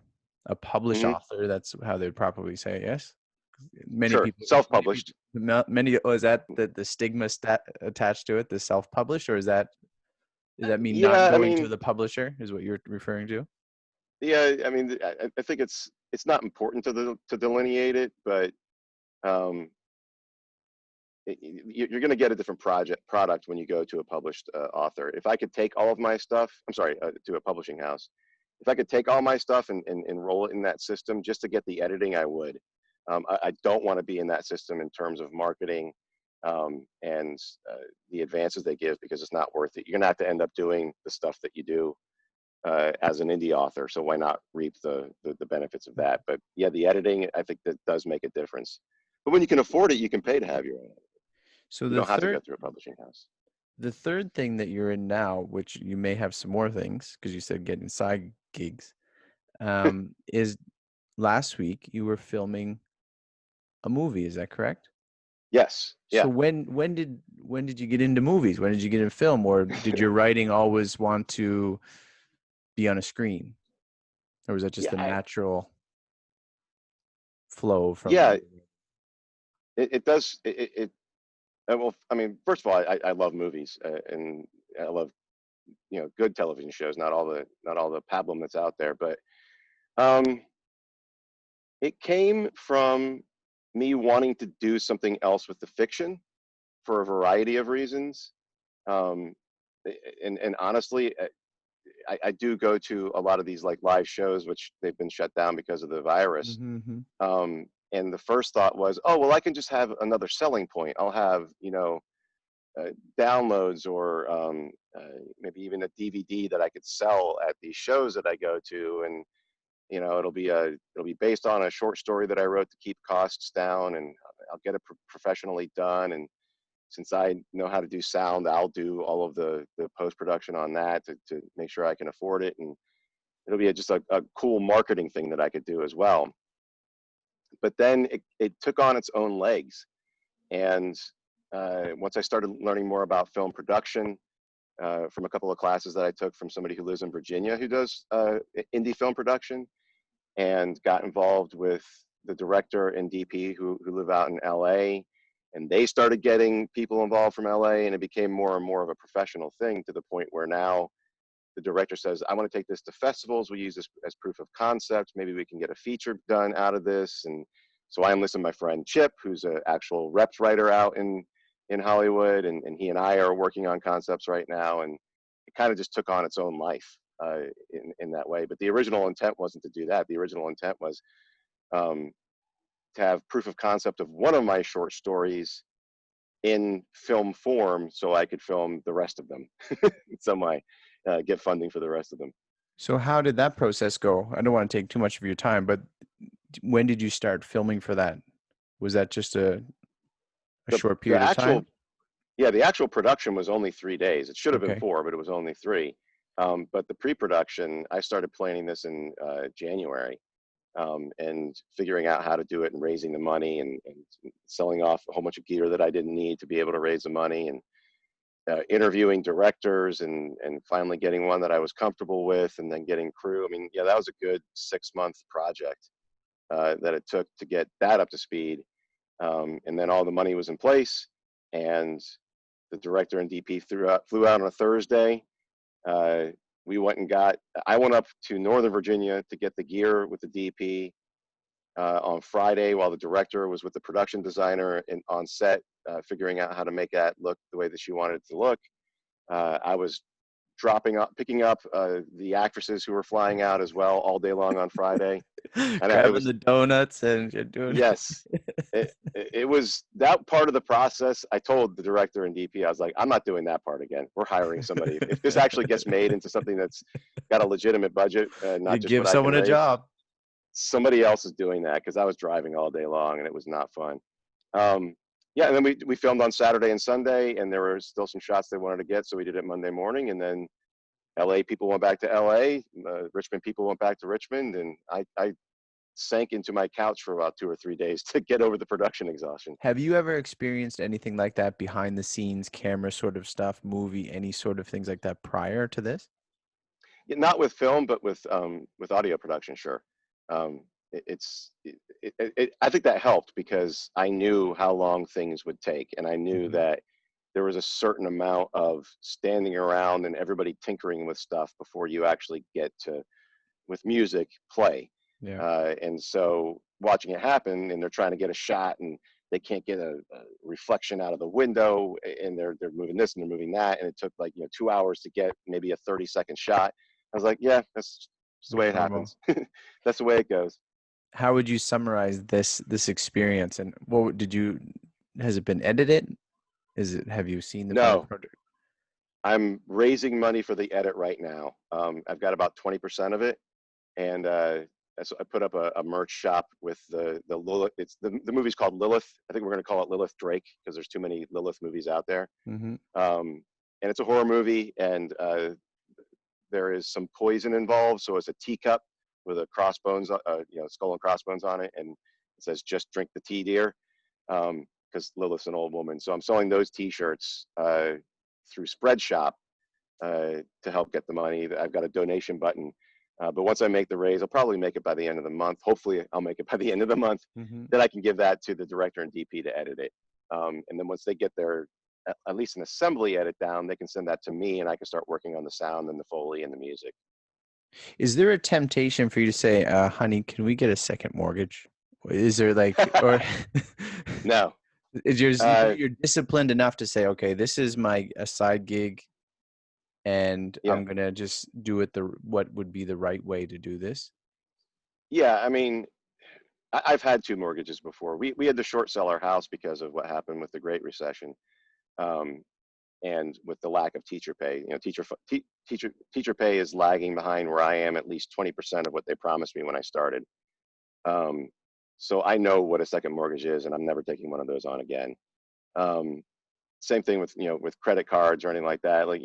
a published hmm author. That's how they'd probably say it, yes. Many Sure, people, self-published. many. Oh, is that the stigma attached to it, the self-published, or is that mean not Yeah, I going to mean, the publisher? Is what you're referring to? yeah, I mean, I think it's it's not important to delineate it, but um, you're going to get a different product when you go to a published author. If I could take all of my stuff, I'm sorry, to a publishing house, if I could take all my stuff and enroll it in that system just to get the editing, I would. I don't want to be in that system in terms of marketing and the advances they give, because it's not worth it. You're going to have to end up doing the stuff that you do as an indie author. So why not reap the benefits of that? But yeah, the editing, I think that does make a difference. But when you can afford it, you can pay to have your own. So You don't have to go through a publishing house. the third thing that you're in now, which you may have some more things because you said getting side gigs, is last week you were filming a movie. Is that correct? Yes. So Yeah. when did you get into movies? When did you get into film, or did your writing always want to be on a screen, or was that just Yeah. a natural flow from Yeah. you? It does. Well, I mean, first of all, I love movies and I love, good television shows. Not all the pablum that's out there, but um, it came from me wanting to do something else with the fiction for a variety of reasons. Um, and honestly, I do go to a lot of these like live shows, which they've been shut down because of the virus. Mm-hmm. And the first thought was, oh, well, I can just have another selling point. I'll have, downloads or maybe even a DVD that I could sell at these shows that I go to. And, it'll be based on a short story that I wrote to keep costs down, and I'll get it professionally done. And since I know how to do sound, I'll do all of the post-production on that to make sure I can afford it. And it'll be just a cool marketing thing that I could do as well. But then it took on its own legs. And once I started learning more about film production from a couple of classes that I took from somebody who lives in Virginia who does indie film production, and got involved with the director and DP who live out in LA. And they started getting people involved from LA, and it became more and more of a professional thing, to the point where now the director says, I want to take this to festivals. We use this as proof of concept. Maybe we can get a feature done out of this. And so I enlisted my friend Chip, who's an actual reps writer out in Hollywood. And he and I are working on concepts right now. And it kind of just took on its own life in that way. But the original intent wasn't to do that. The original intent was um, to have proof of concept of one of my short stories in film form, so I could film the rest of them. So get funding for the rest of them. So how did that process go? I don't want to take too much of your time, but when did you start filming for that? Was that just a The short the period of actual time? Yeah, the actual production was only 3 days. It should have been Okay. 4, but it was only 3. But the pre-production, I started planning this in January, and figuring out how to do it and raising the money, and selling off a whole bunch of gear that I didn't need to be able to raise the money, and interviewing directors, and finally getting one that I was comfortable with, and then getting crew. I mean, yeah, that was a good 6-month project that it took to get that up to speed. And then all the money was in place, and the director and DP flew out on a Thursday. Uh, I went up to Northern Virginia to get the gear with the DP on Friday, while the director was with the production designer on set, figuring out how to make that look the way that she wanted it to look. I was picking up the actresses who were flying out as well all day long on Friday. And it Grabbing was, the donuts and you're doing yes, it was that part of the process. I told the director and DP, I was like, I'm not doing that part again. We're hiring somebody. If this actually gets made into something that's got a legitimate budget, you not just what give I can someone a raise, job. somebody else is doing that, because I was driving all day long and it was not fun. Um, yeah, and then we filmed on Saturday and Sunday, and there were still some shots they wanted to get, so we did it Monday morning. And then LA people went back to LA, Richmond people went back to Richmond, and I sank into my couch for about 2 or 3 days to get over the production exhaustion. Have you ever experienced anything like that, behind the scenes camera sort of stuff, movie, any sort of things like that prior to this? Yeah, not with film, but with audio production, sure. Um, it, it's I think that helped, because I knew how long things would take, and I knew Mhm. that there was a certain amount of standing around and everybody tinkering with stuff before you actually get to, with music, play. Yeah. And so watching it happen, and they're trying to get a shot, and they can't get a reflection out of the window, and they're moving this and they're moving that, and it took like 2 hours to get maybe a 30-second shot. I was like, yeah, that's just the way it Incredible. happens. That's the way it goes. How would you summarize this experience, and has it been edited? Have you seen the final No, project? I'm raising money for the edit right now. I've got about 20% of it, and so I put up a merch shop with the Lilith. It's the movie's called Lilith. I think we're going to call it Lilith Drake because there's too many Lilith movies out there. Mm-hmm. And it's a horror movie, and there is some poison involved. So it's a teacup with a crossbones, skull and crossbones on it, and it says "Just drink the tea, dear," because Lilith's an old woman. So I'm selling those T-shirts through Spreadshop to help get the money. I've got a donation button. But once I make the raise, I'll probably make it by the end of the month. Hopefully, I'll make it by the end of the month. Mm-hmm. Then I can give that to the director and DP to edit it. And then once they get their at least an assembly edit down, they can send that to me, and I can start working on the sound and the Foley and the music. Is there a temptation for you to say, honey, can we get a second mortgage? Is there or No. you're disciplined enough to say, okay, this is a side gig, and Yeah. I'm going to just do it what would be the right way to do this? Yeah. I mean, I've had 2 mortgages before. We had to short sell our house because of what happened with the Great Recession. And with the lack of teacher pay, teacher pay is lagging behind where I am at least 20% of what they promised me when I started. So I know what a second mortgage is, and I'm never taking one of those on again. Same thing with with credit cards or anything like that. Like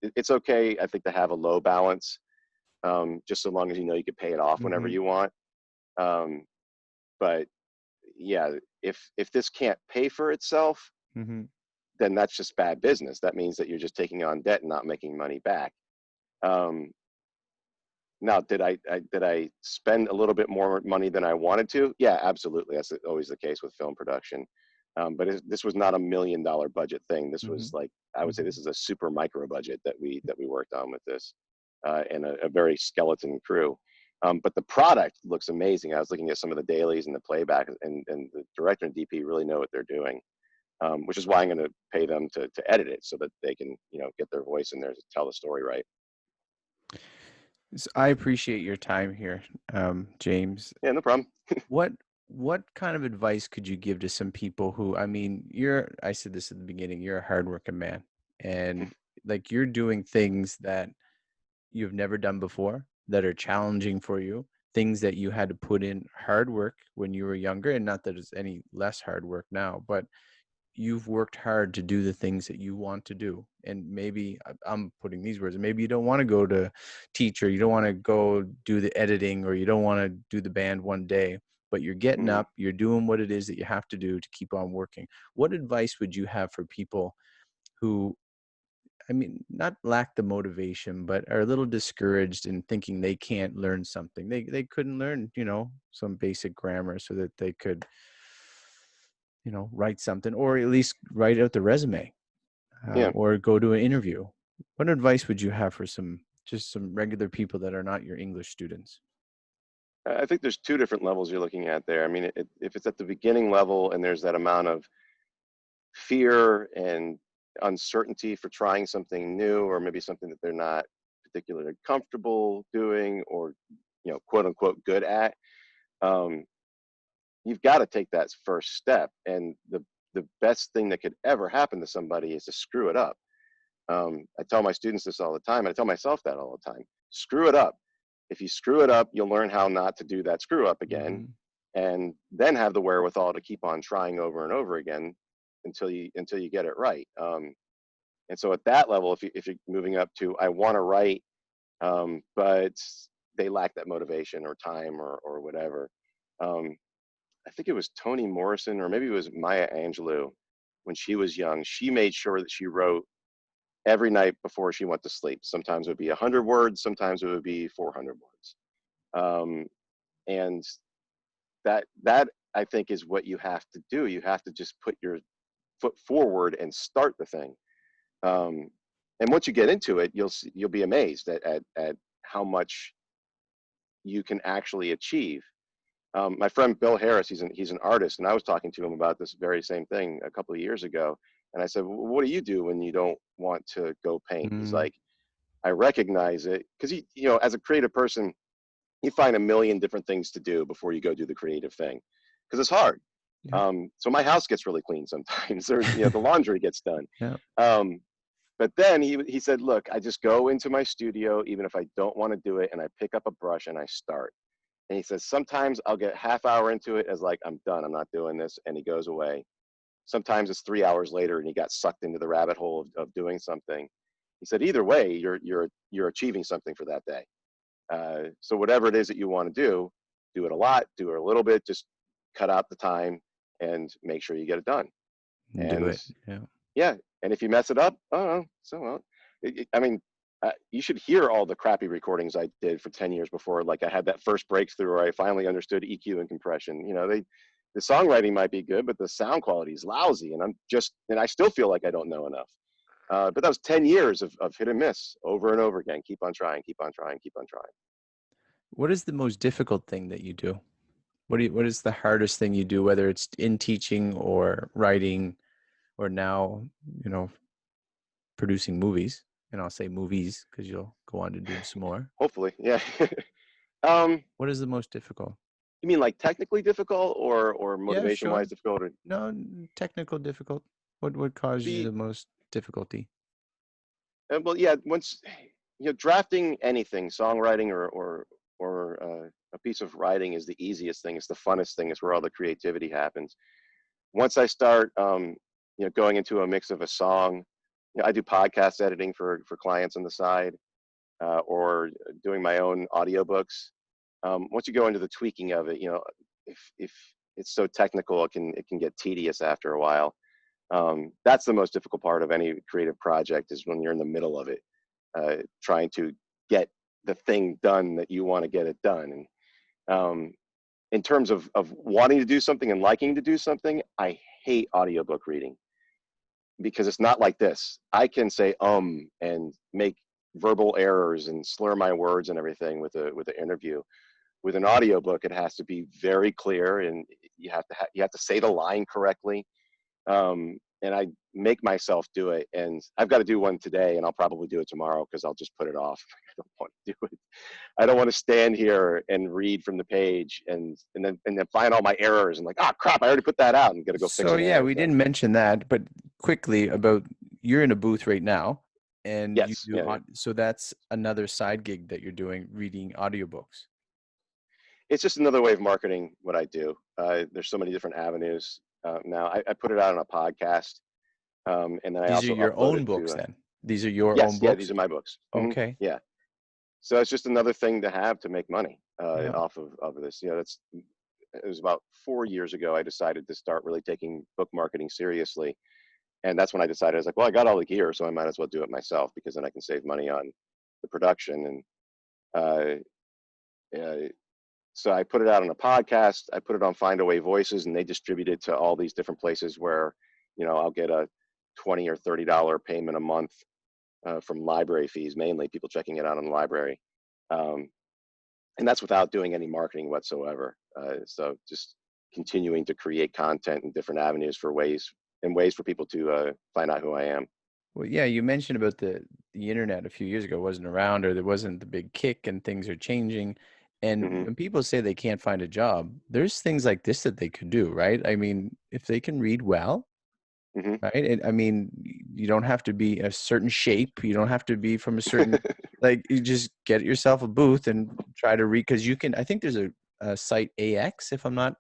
it's okay, I think, to have a low balance, just so long as you can pay it off whenever Mm-hmm. you want. But yeah, if this can't pay for itself, Mm-hmm. then that's just bad business. That means that you're just taking on debt and not making money back. Now, did I spend a little bit more money than I wanted to? Yeah, absolutely. That's always the case with film production. But this was not $1 million budget thing. This Mm-hmm. was like, I would say this is a super micro budget that we worked on with this, and a very skeleton crew. But the product looks amazing. I was looking at some of the dailies and the playback, and the director and DP really know what they're doing, which is why I'm going to pay them to edit it so that they can get their voice in there to tell the story right. So I appreciate your time here, James. Yeah, no problem. What kind of advice could you give to some people who, I mean, I said this at the beginning, you're a hardworking man, and like you're doing things that you've never done before that are challenging for you, things that you had to put in hard work when you were younger, and not that it's any less hard work now, but you've worked hard to do the things that you want to do. And maybe I'm putting these words, maybe you don't want to go to teach, or you don't want to go do the editing, or you don't want to do the band one day, but you're getting Mm-hmm. up, you're doing what it is that you have to do to keep on working. What advice would you have for people who, I mean, not lack the motivation, but are a little discouraged in thinking they can't learn something? They couldn't learn, some basic grammar so that they could, write something, or at least write out the resume, Yeah. or go to an interview. What advice would you have for some regular people that are not your English students? I think there's 2 different levels you're looking at there. I mean, if it's at the beginning level and there's that amount of fear and uncertainty for trying something new, or maybe something that they're not particularly comfortable doing, or quote unquote good at, um, you've got to take that first step. And the best thing that could ever happen to somebody is to screw it up. I tell my students this all the time, and I tell myself that all the time. Screw it up. If you screw it up, you'll learn how not to do that screw up again, Mm-hmm. and then have the wherewithal to keep on trying over and over again until you get it right. And so at that level, if you're moving up to I want to write, but they lack that motivation or time or whatever. I think it was Toni Morrison, or maybe it was Maya Angelou. When she was young, she made sure that she wrote every night before she went to sleep. Sometimes it would be 100 words, sometimes it would be 400 words. And that I think is what you have to do. You have to just put your foot forward and start the thing. And once you get into it, you'll be amazed at how much you can actually achieve. My friend Bill Harris, he's an artist, and I was talking to him about this very same thing a couple of years ago. And I said, well, what do you do when you don't want to go paint? He's Mm, like, I recognize it, because as a creative person, you find a million different things to do before you go do the creative thing, because it's hard. yeah. So my house gets really clean sometimes, or the laundry gets done. Yeah. Um, but then he said, look, I just go into my studio, even if I don't want to do it, and I pick up a brush and I start. And he says, sometimes I'll get half hour into it as like, I'm done, I'm not doing this, and he goes away. Sometimes it's 3 hours later and he got sucked into the rabbit hole of doing something. He said, either way, you're achieving something for that day. So whatever it is that you want to do it a lot, do it a little bit, just cut out the time and make sure you get it done. Do And it. Yeah. yeah, and if you mess it up, oh, so well. I mean, you should hear all the crappy recordings I did for 10 years before. Like I had that first breakthrough where I finally understood EQ and compression. The songwriting might be good, but the sound quality is lousy, and and I still feel like I don't know enough. But that was 10 years of hit and miss over and over again. Keep on trying, keep on trying, keep on trying. What is the most difficult thing that you do? What is the hardest thing you do, whether it's in teaching or writing or now, you know, producing movies? And I'll say movies because you'll go on to do some more. Hopefully, yeah. um, What is the most difficult? you mean like technically difficult or Yeah, motivation sure. wise difficult? Or No, technical difficult. What would cause you the the most difficulty? well, yeah. Once drafting anything, songwriting or a piece of writing is the easiest thing. It's the funnest thing. It's where all the creativity happens. Once I start, going into a mix of a song, I do podcast editing for clients on the side, or doing my own audiobooks. Once you go into the tweaking of it, if it's so technical, it can get tedious after a while. That's the most difficult part of any creative project, is when you're in the middle of it, trying to get the thing done that you want to get it done. And in terms of wanting to do something and liking to do something, I hate audiobook reading, because it's not like this. I can say and make verbal errors and slur my words and everything with an interview. With an audiobook, it has to be very clear, and you have to say the line correctly. And I make myself do it, and I've got to do one today, and I'll probably do it tomorrow because I'll just put it off. I don't want to do it. I don't want to stand here and read from the page and then find all my errors and like, oh crap, I already put that out and got to go fix So an yeah, error. we So didn't mention that, but quickly about you're in a booth right now and you yes, do yeah. so that's another side gig that you're doing, reading audiobooks. It's just another way of marketing what I do. There's so many different avenues now. I put it out on a podcast, and then I These are also your upload own it books to. then. These are your own Yes, yeah, these books? are my books. Okay. Yeah, so it's just another thing to have to make money Yeah. off of this. It was about 4 years ago I decided to start really taking book marketing seriously, and that's when I decided, I was like, well, I got all the gear, so I might as well do it myself, because then I can save money on the production. And uh, so I put it out on a podcast. I put it on Find Away Voices, and they distribute it to all these different places where, I'll get a $20 or $30 payment a month from library fees, mainly people checking it out in the library. Um, and that's without doing any marketing whatsoever. So just continuing to create content in different avenues ways for people to find out who I am. Well, yeah, you mentioned about the internet a few years ago wasn't around, or there wasn't the big kick, and things are changing. And Hmm. when people say they can't find a job, there's things like this that they could do, right? I mean, if they can read well, Hmm. right? And I mean, you don't have to be a certain shape. You don't have to be from a certain, like, you just get yourself a booth and try to read, because you can, I think there's a site AX, if I'm not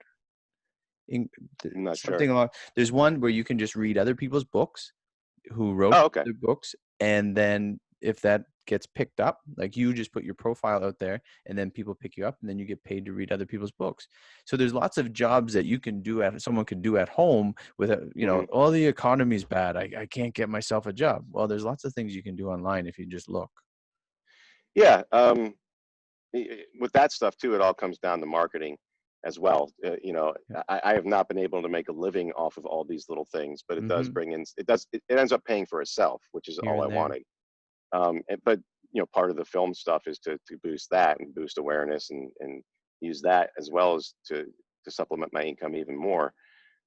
in I'm not something sure. along, there's one where you can just read other people's books who wrote Oh, okay. the books. And then if that gets picked up, like you just put your profile out there and then people pick you up and then you get paid to read other people's books. So there's lots of jobs that you can do someone could do at home without, Hmm. oh, the economy's bad. I can't get myself a job. Well, there's lots of things you can do online if you just look. Yeah. With that stuff too, it all comes down to marketing as well. Yeah. I have not been able to make a living off of all these little things, but it does Mm-hmm. bring in, it ends up paying for itself, which is Here all I and there. wanted. But part of the film stuff is to boost that and boost awareness and use that as well as to supplement my income even more.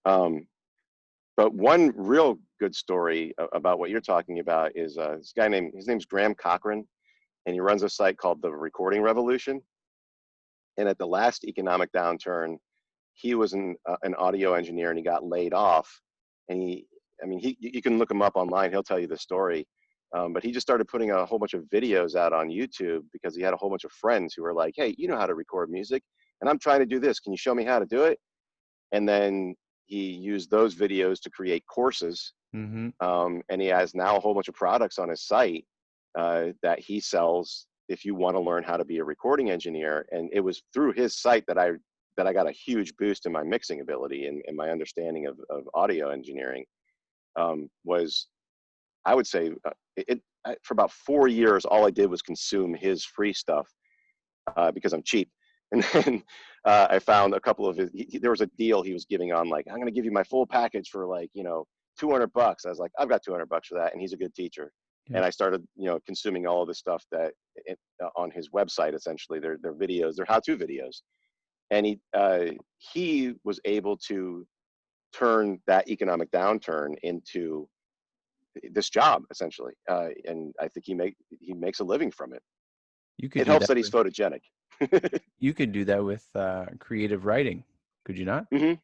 But one real good story about what you're talking about is this guy his name's Graham Cochran, and he runs a site called The Recording Revolution. And at the last economic downturn, he was an audio engineer and he got laid off. And you can look him up online. He'll tell you the story. But he just started putting a whole bunch of videos out on YouTube because he had a whole bunch of friends who were like, hey, you know how to record music, and I'm trying to do this. Can you show me how to do it? And then he used those videos to create courses. Mm-hmm. And he has now a whole bunch of products on his site that he sells if you want to learn how to be a recording engineer. And it was through his site that I got a huge boost in my mixing ability and my understanding of audio engineering. Was, I would say, for about 4 years, all I did was consume his free stuff because I'm cheap. And then I found a couple of his, there was a deal he was giving on, like, I'm going to give you my full package for like, $200. I was like, I've got $200 for that. And he's a good teacher. Yeah. And I started, consuming all of the stuff that on his website, essentially their videos, their how-to videos. And he was able to turn that economic downturn into this job, essentially. And I think he makes a living from it. You could It do helps that that he's photogenic. You could do that with creative writing, could you not? Mm-hmm.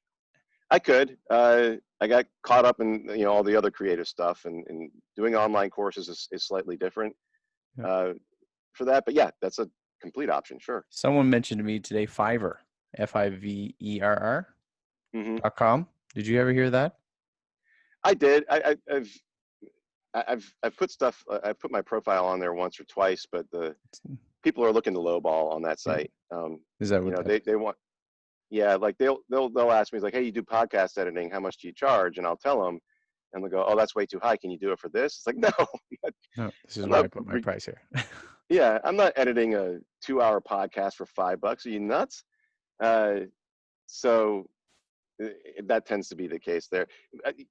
I could. I got caught up in all the other creative stuff, and doing online courses is slightly different Yeah. For that. But yeah, that's a complete option. Sure. Someone mentioned to me today Fiverr, Fiverr.com. Mm-hmm. Did you ever hear that? I did. I've put stuff. I've put my profile on there once or twice, but the people are looking to lowball on that site. Is that what that? They want. Yeah, like they'll ask me, like, hey, you do podcast editing, how much do you charge? And I'll tell them, and they'll go, oh, that's way too high. Can you do it for this? It's like, no. No, this is I'm why not, I put my price here. yeah, I'm not editing a 2-hour podcast for $5. Are you nuts? So that tends to be the case there.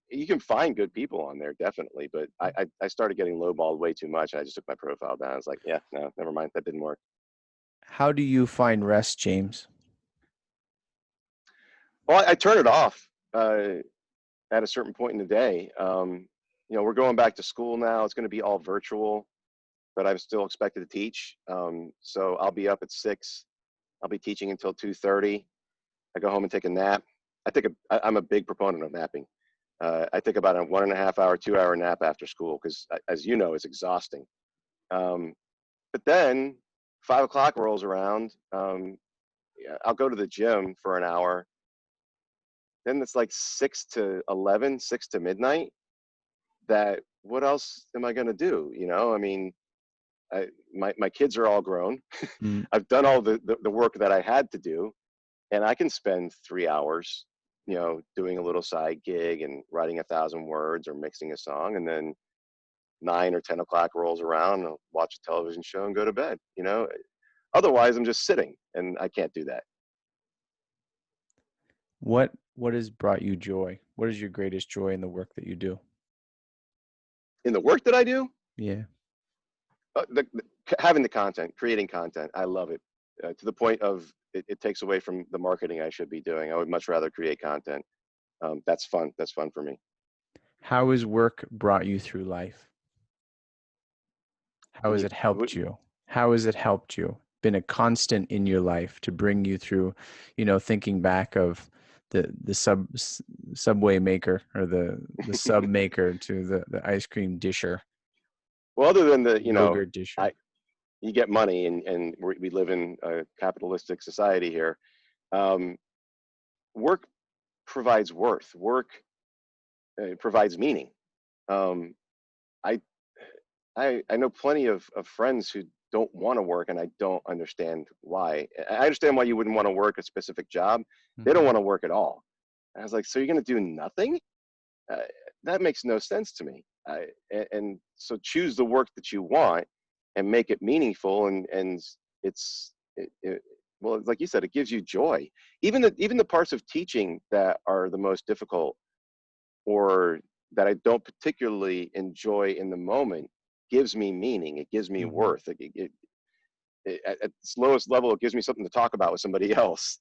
You can find good people on there, definitely, but I started getting lowballed way too much. I just took my profile down. I was like, yeah, no, never mind. That didn't work. How do you find rest, James? Well, I turn it off at a certain point in the day. We're going back to school now. It's going to be all virtual, but I'm still expected to teach. So I'll be up at 6. I'll be teaching until 2:30. I go home and take a nap. I'm a big proponent of napping. I take about a 1.5 hour, 2-hour nap after school because, as you know, it's exhausting. But then 5 o'clock rolls around. I'll go to the gym for an hour. Then it's like 6 to 11, 6 to midnight. What else am I going to do? I mean, my kids are all grown. Mm. I've done all the work that I had to do, and I can spend 3 hours, doing a little side gig and writing 1,000 words or mixing a song, and then 9 or 10 o'clock rolls around, and I'll watch a television show and go to bed. Otherwise I'm just sitting, and I can't do that. What has brought you joy? What is your greatest joy in the work that you do? In the work that I do, Yeah. Having the content, creating content, I love it, to the point of it takes away from the marketing I should be doing. I would much rather create content. That's fun. That's fun for me. How has work brought you through life? How has it helped you? How has it helped you? Been a constant in your life to bring you through, thinking back of the subway maker or the sub maker to the ice cream disher. Well, other than the yogurt disher. You get money, and we live in a capitalistic society here. Work provides worth. Work provides meaning. I know plenty of friends who don't want to work, and I don't understand why. I understand why you wouldn't want to work a specific job. They don't want to work at all. And I was like, so you're going to do nothing? That makes no sense to me. And so choose the work that you want and make it meaningful. And well, like you said, it gives you joy. Even the parts of teaching that are the most difficult or that I don't particularly enjoy in the moment, gives me meaning. It gives me Hmm. worth. At its lowest level, it gives me something to talk about with somebody else.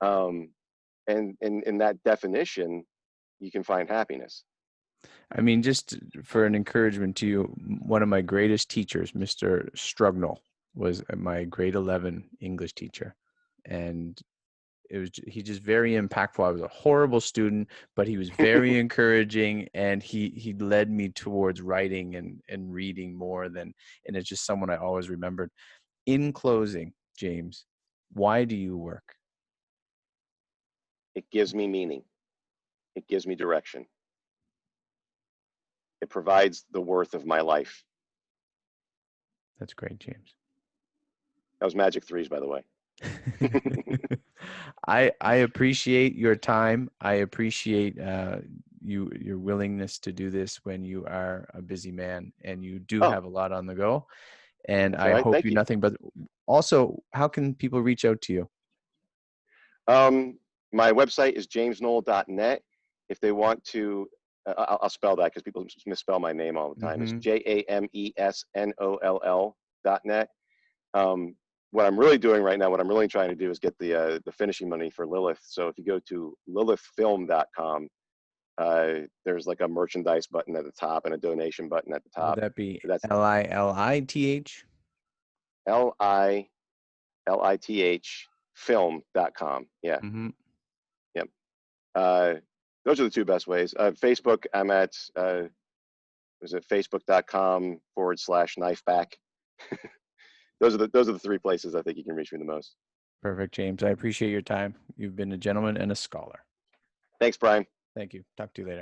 Um, and in that definition, you can find happiness. I mean, just for an encouragement to you, one of my greatest teachers, Mr. Strugnall, was my grade 11 English teacher. And he's just very impactful. I was a horrible student, but he was very encouraging, and he led me towards writing and reading more than, and it's just someone I always remembered. In closing, James, why do you work? It gives me meaning. It gives me direction. It provides the worth of my life. That's great, James. That was Magic Threes, by the way. I appreciate your time. I appreciate your willingness to do this when you are a busy man and you do Oh, have a lot on the go. And that's all I right. hope Thank you you. nothing but also, how can people reach out to you? Um, my website is jamesnoll.net. If they want to, I'll spell that because people misspell my name all the time. It's Hmm. JAMESNOLL.net. What I'm really doing right now, what I'm really trying to do is get the finishing money for Lilith. So if you go to lilithfilm.com, there's like a merchandise button at the top and a donation button at the Would top. that be That's Lilith? LILITH film.com. Yeah. Mm-hmm. Yep. Uh, those are the two best ways. Facebook, I'm at, was it facebook.com/knifeback. Those are the three places I think you can reach me the most. Perfect, James. I appreciate your time. You've been a gentleman and a scholar. Thanks, Brian. Thank you. Talk to you later.